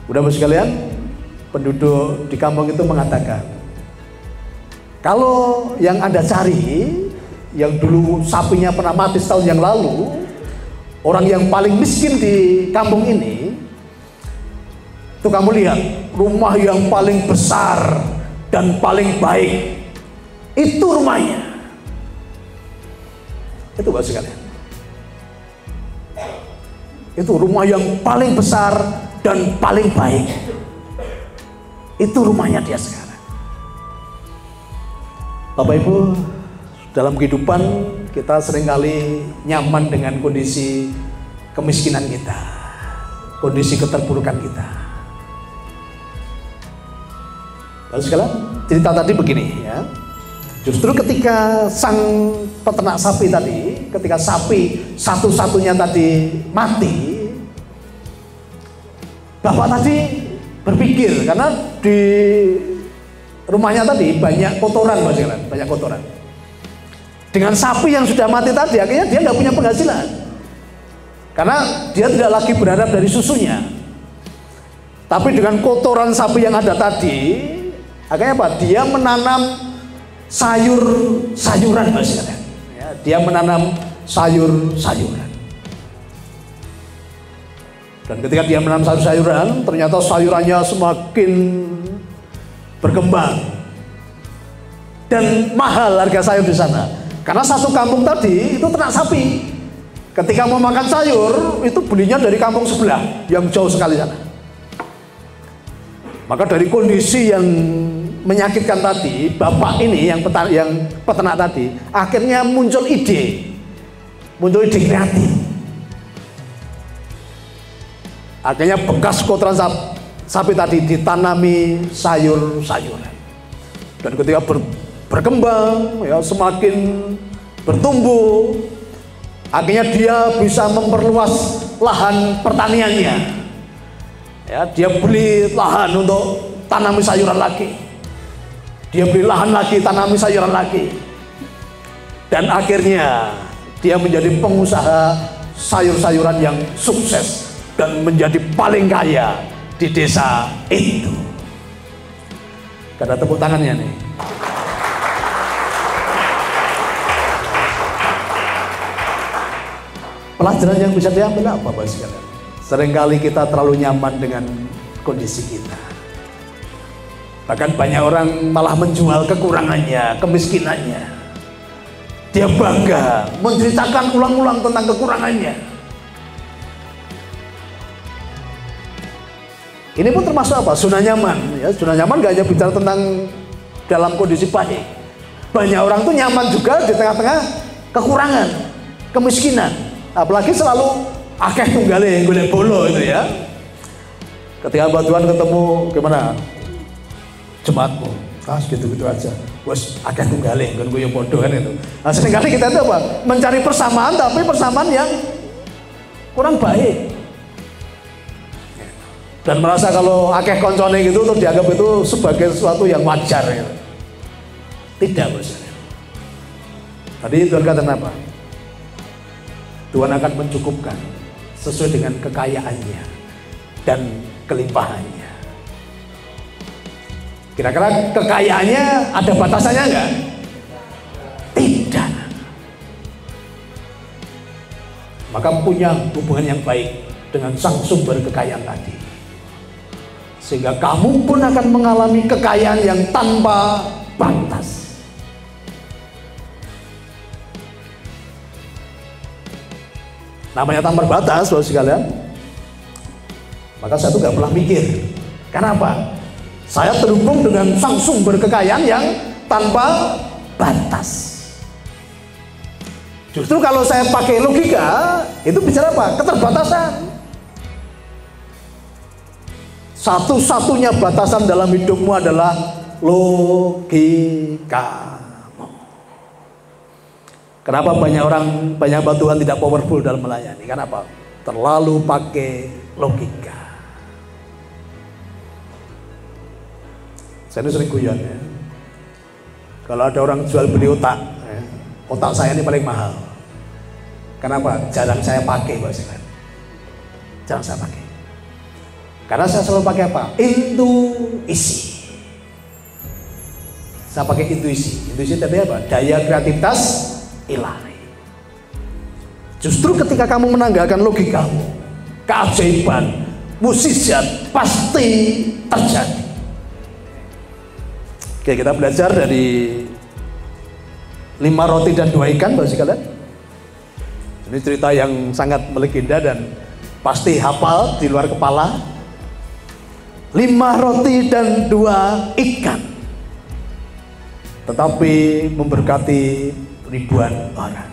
Udah Bapak sekalian, penduduk di kampung itu mengatakan, kalau yang Anda cari, yang dulu sapinya pernah mati setahun yang lalu, orang yang paling miskin di kampung ini, itu kamu lihat, rumah yang paling besar dan paling baik, itu rumahnya. Itu Bapak sekalian. Itu rumah yang paling besar dan paling baik. Itu rumahnya dia sekarang. Bapak Ibu, dalam kehidupan kita seringkali nyaman dengan kondisi kemiskinan kita, kondisi keterpurukan kita. Lalu sekalian, cerita tadi begini ya. Justru ketika sang peternak sapi tadi, ketika sapi satu-satunya tadi mati, bapak tadi berpikir, karena di rumahnya tadi banyak kotoran, banyak kotoran. Dengan sapi yang sudah mati tadi, akhirnya dia nggak punya penghasilan, karena dia tidak lagi berharap dari susunya. Tapi dengan kotoran sapi yang ada tadi, akhirnya apa? Dia menanam sayur-sayuran, ya, dia menanam sayur-sayuran. Dan ketika dia menanam sayur-sayuran, ternyata sayurannya semakin berkembang dan mahal harga sayur di sana. Karena satu kampung tadi itu ternak sapi. Ketika mau makan sayur, itu belinya dari kampung sebelah yang jauh sekali sana. Maka dari kondisi yang menyakitkan tadi, bapak ini yang peternak tadi, akhirnya muncul ide kreatif. Akhirnya bekas kotoran sapi tadi ditanami sayur-sayuran. Dan ketika berkembang, ya, semakin bertumbuh, akhirnya dia bisa memperluas lahan pertaniannya. Ya, dia beli lahan untuk tanami sayuran lagi. Dia beli lahan lagi, tanami sayuran lagi. Dan akhirnya dia menjadi pengusaha sayur-sayuran yang sukses dan menjadi paling kaya di desa itu. Ada tepuk tangannya nih. Pelajaran yang bisa diambil apa, Bapak sekalian? Seringkali kita terlalu nyaman dengan kondisi kita. Bahkan banyak orang malah menjual kekurangannya, kemiskinannya. Dia bangga menceritakan ulang-ulang tentang kekurangannya. Ini pun termasuk apa? Zona nyaman. Ya, zona nyaman gak hanya bicara tentang dalam kondisi baik, banyak orang tuh nyaman juga di tengah-tengah kekurangan, kemiskinan. Apalagi selalu akeh tunggale golek bolo itu ya. Ketika Mbak Tuhan ketemu gimana? Jemaatmu, gitu-gitu aja. Wes akeh tunggale kan gue bodoh kan itu. Nah, seringkali kita itu apa? Mencari persamaan tapi persamaan yang kurang baik. Dan merasa kalau akeh koncone gitu terus dianggap itu sebagai sesuatu yang wajar ya. Tidak, Bos. Tadi Tuhan kata apa? Tuhan akan mencukupkan sesuai dengan kekayaannya dan kelimpahannya. Kira-kira kekayaannya ada batasannya enggak? Tidak. Maka punya hubungan yang baik dengan sang sumber kekayaan tadi. Sehingga kamu pun akan mengalami kekayaan yang tanpa batas. Namanya tanpa batas, Bapak sekalian. Maka saya tuh gak pernah mikir. Kenapa? Saya terhubung dengan sang sumber kekayaan yang tanpa batas. Justru kalau saya pakai logika, itu bicara apa? Keterbatasan. Satu-satunya batasan dalam hidupmu adalah logikamu. Kenapa banyak hamba Tuhan tidak powerful dalam melayani? Kenapa? Terlalu pakai logika. Saya ini sering guyon ya. Kalau ada orang jual beli otak, otak saya ini paling mahal. Kenapa? Jarang saya pakai, Pak Sekalian. Jarang saya pakai. Karena saya selalu pakai apa? Intuisi. Saya pakai intuisi. Intuisi tadi apa? Daya kreativitas ilahi. Justru ketika kamu menanggalkan logikamu, keajaiban, mukjizat pasti terjadi. Oke, kita belajar dari 5 roti dan 2 ikan, Bapak sekalian. Ini cerita yang sangat melegenda dan pasti hafal di luar kepala. 5 roti dan 2 ikan, tetapi memberkati ribuan orang.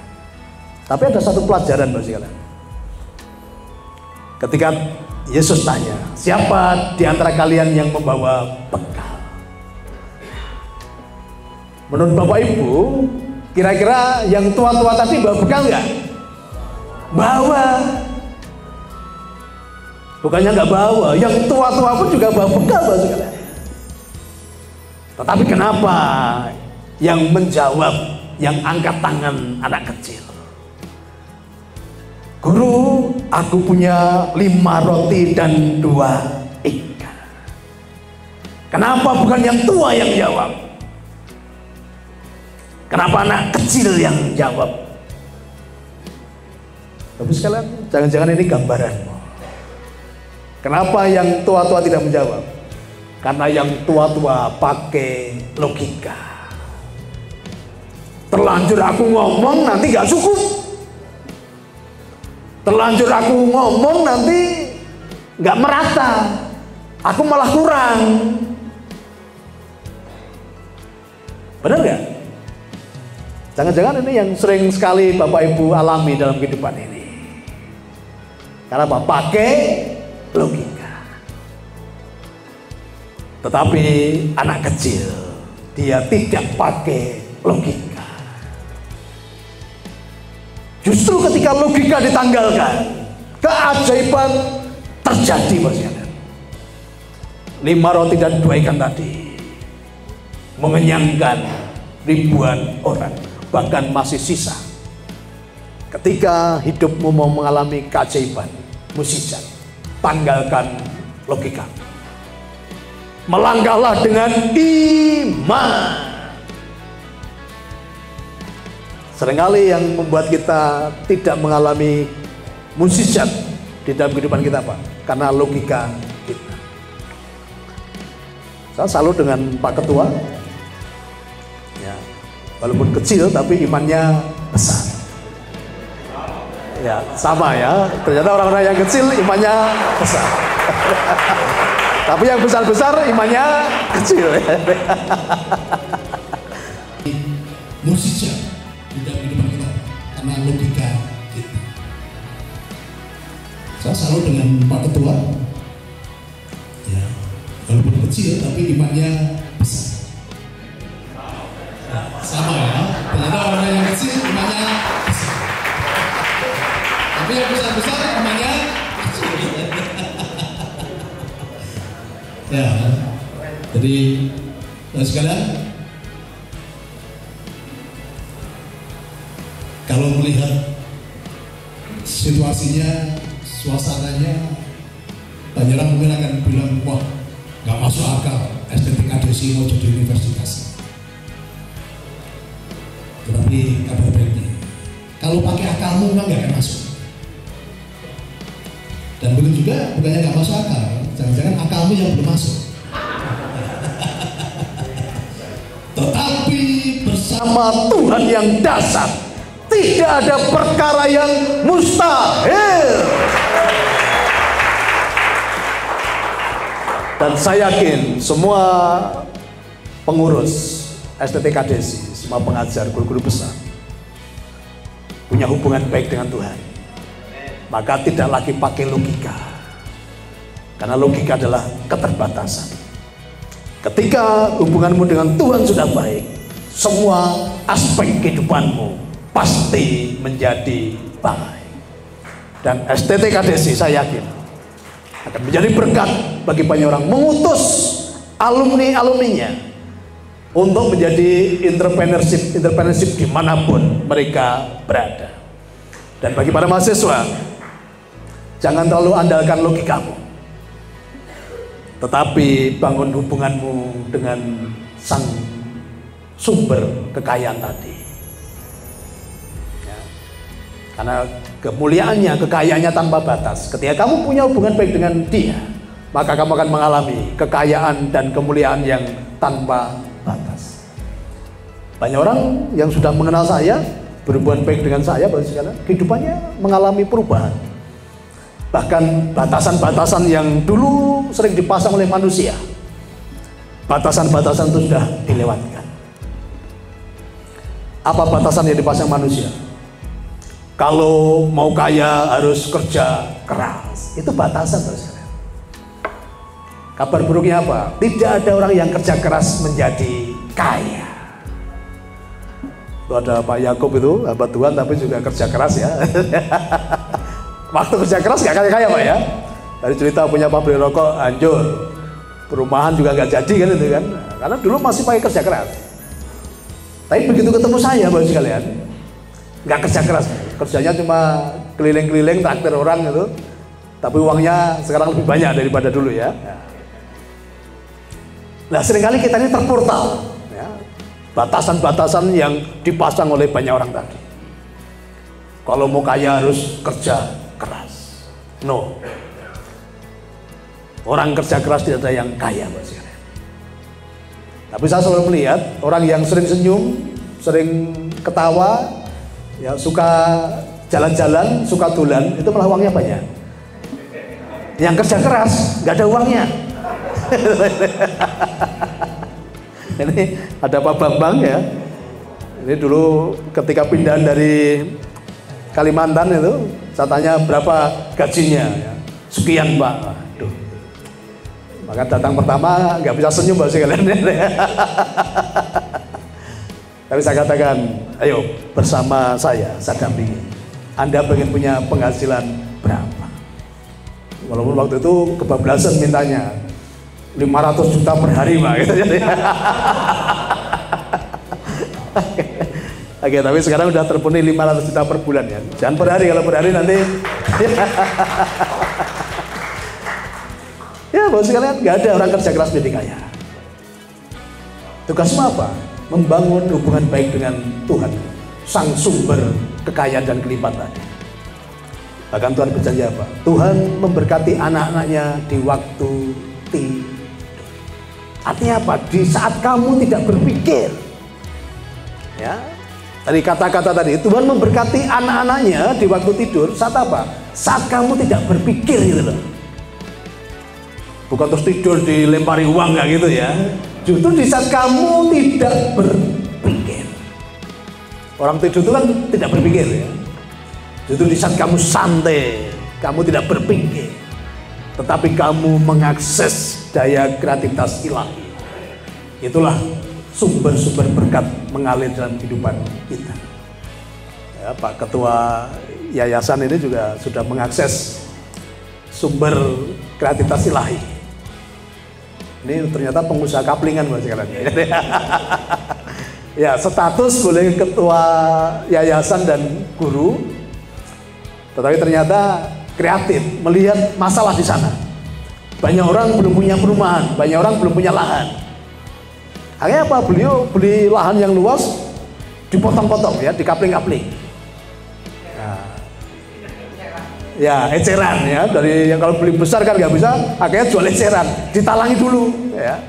Tapi ada satu pelajaran, Bapak sekalian. Ketika Yesus tanya, siapa di antara kalian yang membawa bekal? Menurut Bapak Ibu, kira-kira yang tua-tua tadi bawa bekal nggak? Bawa. Bukannya nggak bawa, yang tua-tua pun juga bawa bekal, Bapak sekalian. Tetapi kenapa yang menjawab, yang angkat tangan anak kecil? Guru, aku punya 5 roti dan 2 ikan. Kenapa bukan yang tua yang jawab? Kenapa anak kecil yang jawab? Bapak sekalian, jangan-jangan ini gambaran. Kenapa yang tua-tua tidak menjawab? Karena yang tua-tua pakai logika. Terlanjur aku ngomong nanti gak cukup. Terlanjur aku ngomong nanti gak merata. Aku malah kurang. Benar gak? Jangan-jangan ini yang sering sekali Bapak Ibu alami dalam kehidupan ini. Karena apa? Pakai logika. Tetapi anak kecil, dia tidak pakai logika. Justru ketika logika ditanggalkan, keajaiban terjadi, Bos. 5 roti dan 2 ikan tadi mengenyangkan ribuan orang, bahkan masih sisa. Ketika hidupmu mau mengalami keajaiban, mukjizat, tanggalkan logika. Melangkahlah dengan iman. Seringkali yang membuat kita tidak mengalami mukjizat di dalam kehidupan kita apa? Karena logika kita. Saya salut dengan Pak Ketua. Ya, walaupun kecil tapi imannya besar. Ya, sama ya. Ternyata orang-orang yang kecil imannya besar. Tapi yang besar-besar imannya kecil. mukjizat di dalam kehidupan kita karena logika kita. Saya selalu dengan Pak Ketua, ya, walaupun kecil tapi imannya besar. Sama ya, ternyata orang yang kecil imannya besar, tapi yang besar-besar imannya kecil. Ya, jadi sekalian, kalau melihat situasinya, suasananya, banyak orang mungkin akan bilang, wah, nggak masuk akal STTKDSI mau jadi universitas. Tetapi kabar baiknya, kalau pakai akalmu memang nggak akan masuk. Dan begitu juga, bukannya nggak masuk akal, jangan-jangan akalmu yang belum masuk. Tetapi bersama Tuhan yang dasar, tidak ada perkara yang mustahil. Dan saya yakin semua pengurus STTKDSI, semua pengajar, guru-guru besar punya hubungan baik dengan Tuhan. Maka tidak lagi pakai logika, karena logika adalah keterbatasan. Ketika hubunganmu dengan Tuhan sudah baik, semua aspek kehidupanmu pasti menjadi baik. Dan STTKDSI saya yakin akan menjadi berkat bagi banyak orang, mengutus alumni-alumninya untuk menjadi entrepreneurship dimanapun mereka berada. Dan bagi para mahasiswa, jangan terlalu andalkan logikamu, tetapi bangun hubunganmu dengan sang sumber kekayaan tadi. Ya. Karena kemuliaannya, kekayaannya tanpa batas. Ketika kamu punya hubungan baik dengan dia, maka kamu akan mengalami kekayaan dan kemuliaan yang tanpa batas. Banyak orang yang sudah mengenal saya, berhubungan baik dengan saya, kehidupannya mengalami perubahan. Bahkan batasan-batasan yang dulu sering dipasang oleh manusia, batasan-batasan itu sudah dilewatkan. Apa batasan yang dipasang manusia? Kalau mau kaya harus kerja keras, itu batasan. Kabar buruknya apa? Tidak ada orang yang kerja keras menjadi kaya. Itu ada Pak Yakub itu, hamba Tuhan tapi juga kerja keras ya. Waktu kerja keras gak kaya-kaya Pak ya. Dari cerita punya pabrik rokok hancur, perumahan juga gak jadi kan itu kan. Karena dulu masih pakai kerja keras. Tapi begitu ketemu saya Bapak sekalian, gak kerja keras, kerjanya cuma keliling-keliling traktir orang gitu. Tapi uangnya sekarang lebih banyak daripada dulu ya. Nah seringkali kita ini terpurtal ya, batasan-batasan yang dipasang oleh banyak orang tadi. Kalau mau kaya harus kerja keras. No. Orang kerja keras tidak ada yang kaya Bapak sekalian. Tapi saya selalu melihat orang yang sering senyum, sering ketawa, ya suka jalan-jalan, suka dolan, itu malah uangnya banyak. Yang kerja keras nggak ada uangnya. Ini ada Pak Bambang ya. Ini dulu ketika pindahan dari Kalimantan itu, saya tanya berapa gajinya, ya. Sekian Pak. Aduh. Maka datang pertama nggak bisa senyum Pak sekalian. Tapi saya katakan, ayo bersama saya dampingi. Anda pengen punya penghasilan berapa? Walaupun waktu itu kebablasan mintanya 500 juta per hari Pak. Oke, tapi sekarang udah terpenuhi 500 juta per bulan ya. Jangan per hari, kalau per hari nanti ya Bapak sekalian, nggak ada orang kerja keras menjadi kaya. Tugasmu apa? Membangun hubungan baik dengan Tuhan, sang sumber kekayaan dan kelipatan. Bahkan Tuhan berjanji apa? Tuhan memberkati anak-anaknya di waktu tidur. Artinya apa? Di saat kamu tidak berpikir. Ya. Tadi kata-kata tadi, Tuhan memberkati anak-anaknya di waktu tidur. Saat apa? Saat kamu tidak berpikir gitu loh. Bukan terus tidur dilempari uang nggak gitu ya. Justru di saat kamu tidak berpikir. Orang tidur itu kan tidak berpikir ya. Itu di saat kamu santai, kamu tidak berpikir, tetapi kamu mengakses daya kreativitas ilahi. Itulah sumber-sumber berkat mengalir dalam kehidupan kita. Ya, Pak Ketua Yayasan ini juga sudah mengakses sumber kreativitas ilahi. Ini ternyata pengusaha kaplingan Mas sekarang. Ya, status boleh ketua yayasan dan guru, tetapi ternyata kreatif melihat masalah di sana. Banyak orang belum punya perumahan, banyak orang belum punya lahan. Akhirnya apa? Beliau beli lahan yang luas, dipotong-potong ya, dikapling-kapling. Ya, eceran ya, dari yang kalau beli besar kan nggak bisa, akhirnya jual eceran, ditalangi dulu ya.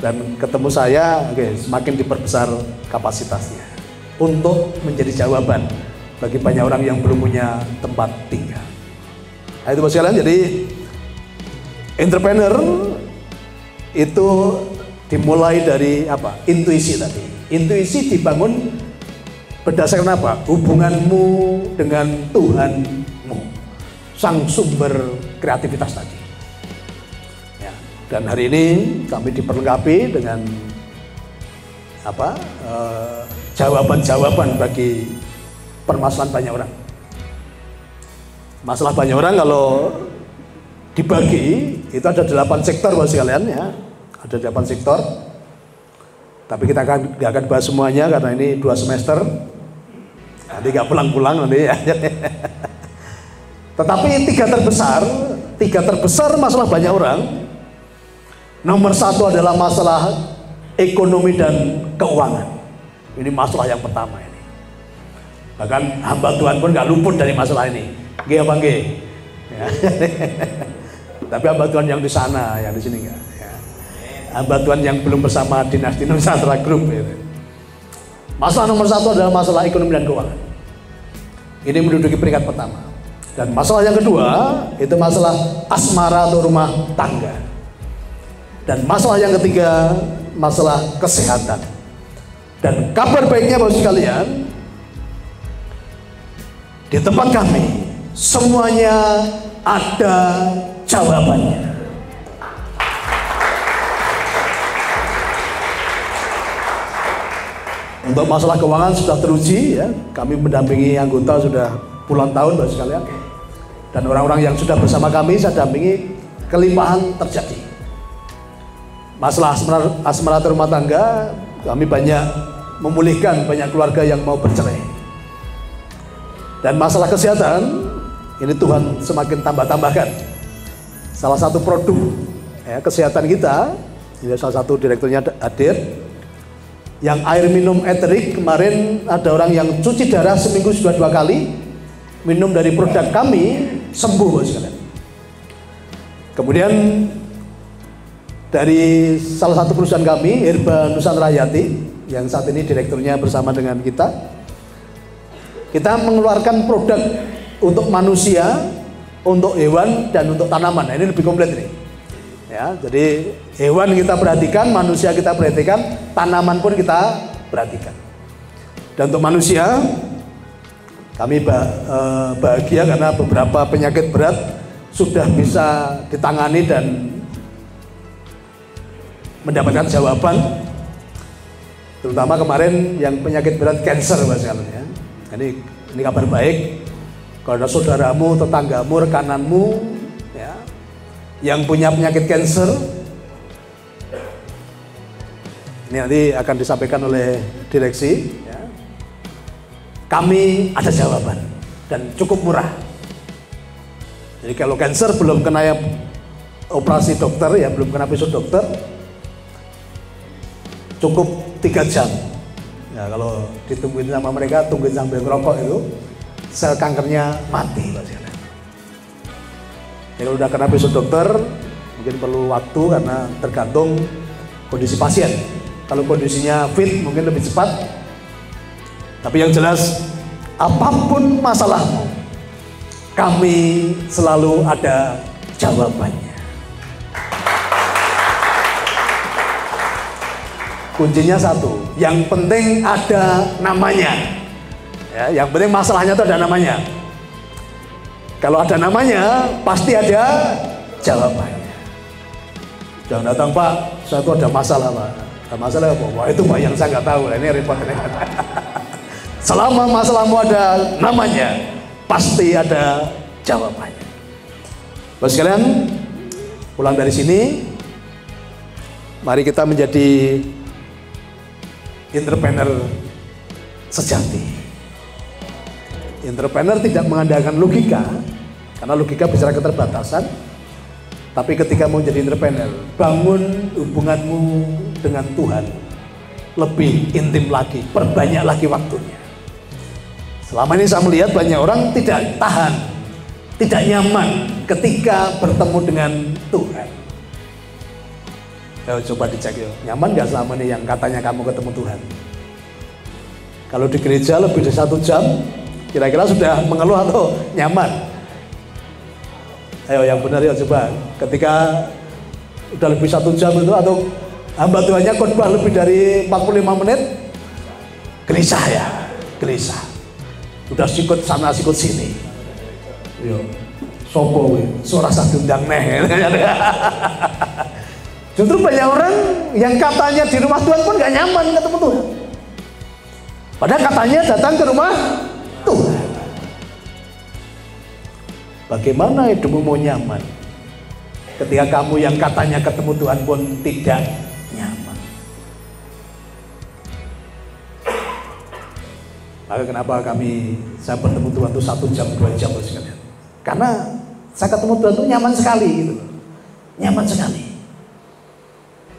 Dan ketemu saya, semakin diperbesar kapasitasnya untuk menjadi jawaban bagi banyak orang yang belum punya tempat tinggal. Nah, itu Bapak sekalian, jadi entrepreneur itu dimulai dari apa? Intuisi tadi. Intuisi dibangun berdasarkan apa? Hubunganmu dengan Tuhanmu, sang sumber kreativitas tadi. Ya, dan hari ini kami diperlengkapi dengan apa? Jawaban-jawaban bagi permasalahan banyak orang. Masalah banyak orang kalau dibagi itu ada 8 sektor Bapak sekalian ya. Ada 8 sektor. Tapi kita nggak akan bahas semuanya karena ini 2 semester. Nanti nggak pulang-pulang nanti ya. Tetapi 3 terbesar masalah banyak orang. Nomor 1 adalah masalah ekonomi dan keuangan. Ini masalah yang pertama ini. Bahkan hamba Tuhan pun nggak luput dari masalah ini. Nggih apa nggih? Ya. Tapi hamba Tuhan yang di sana, yang di sini enggak. Ya. Hamba Tuhan yang belum bersama dinasti Nusantara Group. Gitu. Masalah nomor 1 adalah masalah ekonomi dan keuangan. Ini menduduki peringkat pertama. Dan masalah yang kedua itu masalah asmara atau rumah tangga. Dan masalah yang ketiga masalah kesehatan. Dan kabar baiknya Bapak sekalian, di tempat kami semuanya ada jawabannya. Untuk masalah keuangan sudah teruji ya, kami mendampingi anggota sudah puluhan tahun Bapak sekalian. Dan orang-orang yang sudah bersama kami saya dampingi, kelimpahan terjadi. Masalah asmara rumah tangga, kami banyak memulihkan banyak keluarga yang mau bercerai. Dan masalah kesehatan, ini Tuhan semakin tambah-tambahkan. Salah satu produk ya, kesehatan kita, ini salah satu direkturnya hadir, yang air minum eterik, kemarin ada orang yang cuci darah seminggu sudah 2 kali, minum dari produk kami, sembuh Bapak sekalian. Kemudian dari salah satu perusahaan kami, Herba Nusantara Hayati, yang saat ini direkturnya bersama dengan kita mengeluarkan produk untuk manusia, untuk hewan, dan untuk tanaman. Nah, ini lebih komplit ini. Ya, jadi hewan kita perhatikan, manusia kita perhatikan, tanaman pun kita perhatikan. Dan untuk manusia, kami bahagia karena beberapa penyakit berat sudah bisa ditangani dan mendapatkan jawaban. Terutama kemarin yang penyakit berat cancer Mas ya. Ini kabar baik. Kalau ada saudaramu, tetanggamu, rekananmu ya, yang punya penyakit cancer, ini nanti akan disampaikan oleh direksi ya. Kami ada jawaban dan cukup murah. Jadi kalau cancer belum kena operasi dokter ya, belum kena episode dokter, cukup 3 jam. Ya, kalau ditungguin sama mereka, tungguin sambil ngerokok itu, sel kankernya mati. Ya, kalau udah kena episode dokter, mungkin perlu waktu karena tergantung kondisi pasien. Kalau kondisinya fit, mungkin lebih cepat. Tapi yang jelas, apapun masalahmu, kami selalu ada jawabannya. Kuncinya satu, yang penting ada namanya. Ya, yang penting masalahnya itu ada namanya. Kalau ada namanya, pasti ada jawabannya. Jangan datang, Pak, saya itu ada masalah, Pak. Ada masalah apa? Wah, itu Pak yang saya nggak tahu. Ini repot. Selama masalahmu ada namanya, pasti ada jawabannya. Bapak sekalian, pulang dari sini, mari kita menjadi entrepreneur sejati. Entrepreneur tidak mengandalkan logika, karena logika bicara keterbatasan. Tapi ketika mau jadi entrepreneur, bangun hubunganmu dengan Tuhan lebih intim lagi, perbanyak lagi waktunya. Selama ini saya melihat banyak orang tidak tahan, tidak nyaman ketika bertemu dengan Tuhan. Coba dicek ya, nyaman gak selama ini yang katanya kamu ketemu Tuhan? Kalau di gereja lebih dari 1 jam, kira-kira sudah mengeluh atau nyaman? Ayo yang benar ya, coba ketika udah lebih 1 jam itu, atau hamba Tuhannya khotbah lebih dari 45 menit, gelisah ya, gelisah. Udah sikut sana sikut sini. Yo, sopo suara sadundang neh. Justru banyak orang yang katanya di rumah Tuhan pun gak nyaman ketemu Tuhan. Padahal katanya datang ke rumah Tuhan. Bagaimana hidupmu mau nyaman ketika kamu yang katanya ketemu Tuhan pun tidak nyaman? Maka kenapa saya bertemu Tuhan itu 1 jam 2 jam sekalian? Karena saya ketemu Tuhan itu nyaman sekali gitu. Nyaman sekali.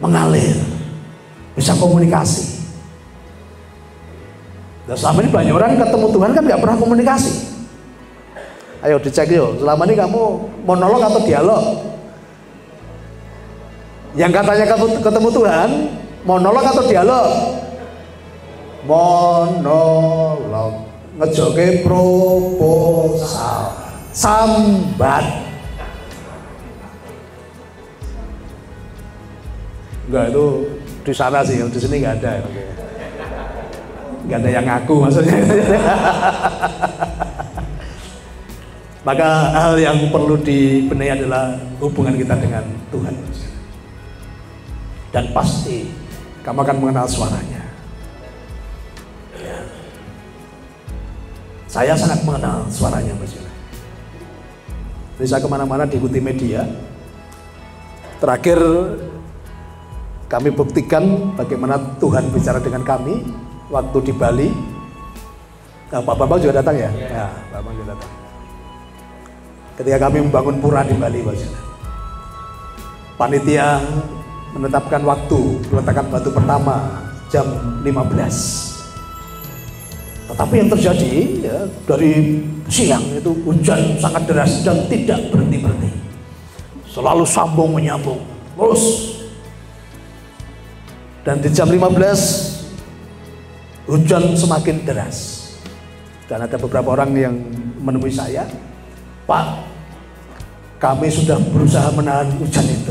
Mengalir, bisa komunikasi. Dan selama ini banyak orang ketemu Tuhan kan nggak pernah komunikasi. Ayo dicek yuk, selama ini kamu monolog atau dialog? Yang katanya ketemu Tuhan, monolog atau dialog? Monolog, ngejoke proposal, sambat. Enggak, itu di sana sih, di sini nggak ada. Nggak ada yang ngaku maksudnya. Maka hal yang perlu dibenahi adalah hubungan kita dengan Tuhan. Dan pasti kamu akan mengenal suaranya. Ya. Saya sangat mengenal suaranya, Mas. Jadi saya kemana-mana diikuti media. Terakhir kami buktikan bagaimana Tuhan bicara dengan kami waktu di Bali. Nah, Pak Bambang juga datang ya? Ya, Pak Bambang juga datang. Ketika kami membangun pura di Bali, panitia menetapkan waktu peletakan batu pertama jam 15. Tetapi yang terjadi ya, dari siang itu hujan sangat deras dan tidak berhenti-berhenti. Selalu sambung menyambung, terus. Dan di jam 15 hujan semakin deras. Dan ada beberapa orang yang menemui saya, Pak, kami sudah berusaha menahan hujan itu,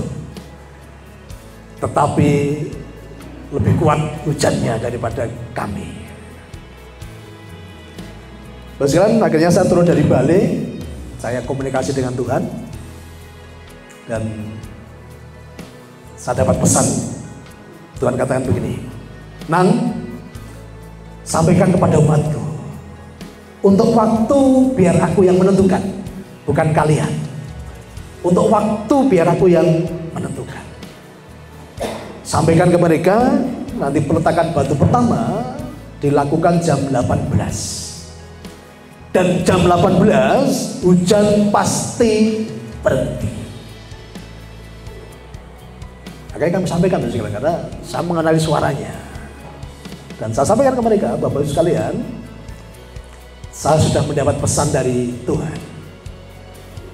tetapi lebih kuat hujannya daripada kami. Sekarang akhirnya saya turun dari Bali, saya komunikasi dengan Tuhan, dan saya dapat pesan. Tuhan katakan begini, Nang, sampaikan kepada umatku, untuk waktu biar aku yang menentukan, bukan kalian. Untuk waktu biar aku yang menentukan. Sampaikan ke mereka, nanti peletakan batu pertama dilakukan jam 18. Dan jam 18 hujan pasti berhenti. Makanya kami sampaikan karena saya mengenali suaranya. Dan saya sampaikan ke mereka, Bapak Ibu sekalian, saya sudah mendapat pesan dari Tuhan.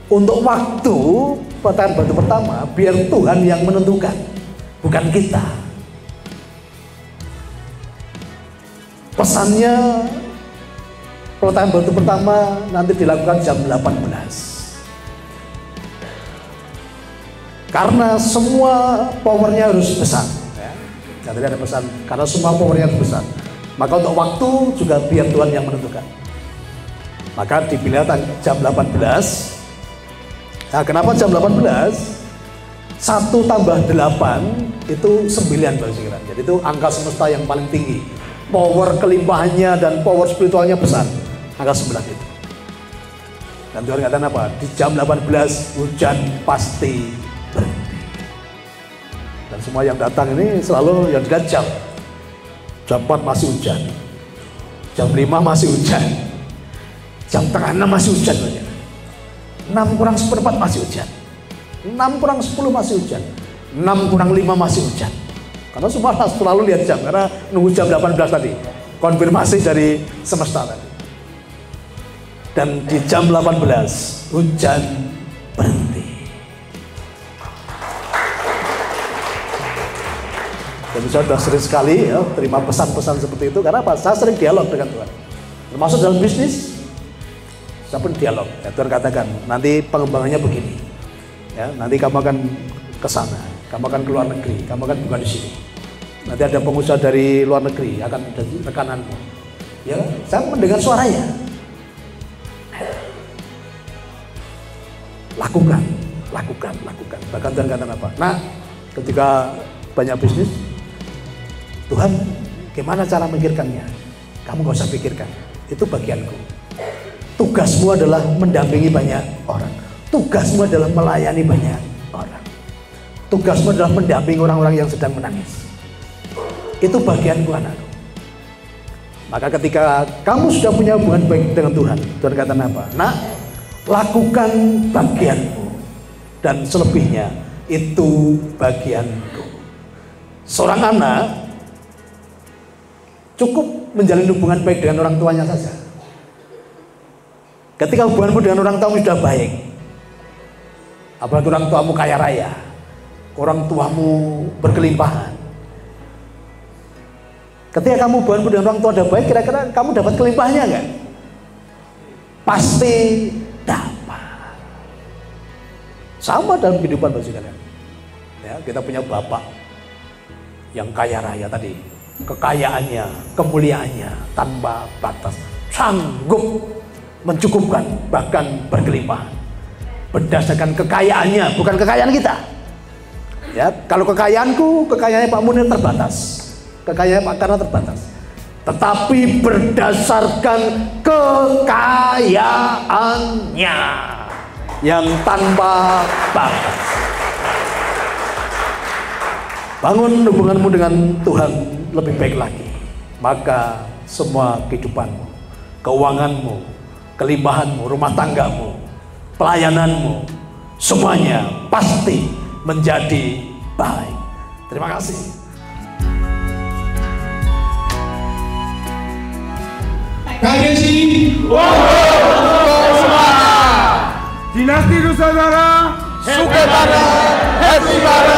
Untuk waktu peletakan batu pertama, biar Tuhan yang menentukan, bukan kita. Pesannya, peletakan batu pertama nanti dilakukan jam 18. Karena semua powernya harus besar. Nah, tadi ada pesan, karena semua powernya besar. Maka untuk waktu juga biar Tuhan yang menentukan. Maka dipilih jam 18. Nah, kenapa jam 18? 1 tambah 8 itu 9 Bapak sekalian. Jadi itu angka semesta yang paling tinggi. Power kelimpahannya dan power spiritualnya besar. Angka 9 itu. Dan Tuhan katakan apa? Di jam 18 hujan pasti berhenti. Dan semua yang datang ini selalu yang dilihat jam. Jam 4 masih hujan. Jam 5 masih hujan. Jam tengah 6 masih hujan. 6 kurang seperempat masih hujan. 6 kurang 10 masih hujan. 6 kurang 5 masih hujan. Karena semua selalu lihat jam, karena nunggu jam 18 tadi. Konfirmasi dari semesta tadi. Dan di jam 18 hujan berhenti. Dan saya sudah sering sekali ya, terima pesan-pesan seperti itu. Karena apa? Saya sering dialog dengan Tuhan. Termasuk dalam bisnis, saya pun dialog. Ya, Tuhan katakan, nanti pengembangannya begini. Ya, nanti kamu akan ke sana, kamu akan ke luar negeri, kamu akan bukan di sini. Nanti ada pengusaha dari luar negeri akan menjadi rekananmu. Ya, saya mendengar suaranya. Lakukan. Bahkan Tuhan katakan apa? Nah, ketika banyak bisnis, Tuhan, gimana cara memikirkannya? Kamu gak usah pikirkan, itu bagianku. Tugasmu adalah mendampingi banyak orang. Tugasmu adalah melayani banyak orang. Tugasmu adalah mendampingi orang-orang yang sedang menangis. Itu bagianku, anakku. Maka ketika kamu sudah punya hubungan baik dengan Tuhan, Tuhan katakan apa? Nah, lakukan bagianmu, dan selebihnya itu bagianku. Seorang anak cukup menjalin hubungan baik dengan orang tuanya saja. Ketika hubunganmu dengan orang tuamu sudah baik, apalagi orang tuamu kaya raya, orang tuamu berkelimpahan. Ketika kamu hubunganmu dengan orang tua sudah baik, kira-kira kamu dapat kelimpahannya enggak? Pasti dapat. Sama dalam kehidupan bagi kalian. Ya, kita punya bapak yang kaya raya tadi, kekayaannya, kemuliaannya tanpa batas, sanggup mencukupkan, bahkan berkelimpahan berdasarkan kekayaannya, bukan kekayaan kita. Ya, kalau kekayaannya Pak Munir terbatas, kekayaannya Pak Karna terbatas, tetapi berdasarkan kekayaannya yang tanpa batas. Bangun hubunganmu dengan Tuhan lebih baik lagi, maka semua kehidupanmu, keuanganmu, kelimpahanmu, rumah tanggamu, pelayananmu, semuanya pasti menjadi baik. Terima kasih. KDSI Dinasti Nusantara Suketara Hepsi Bara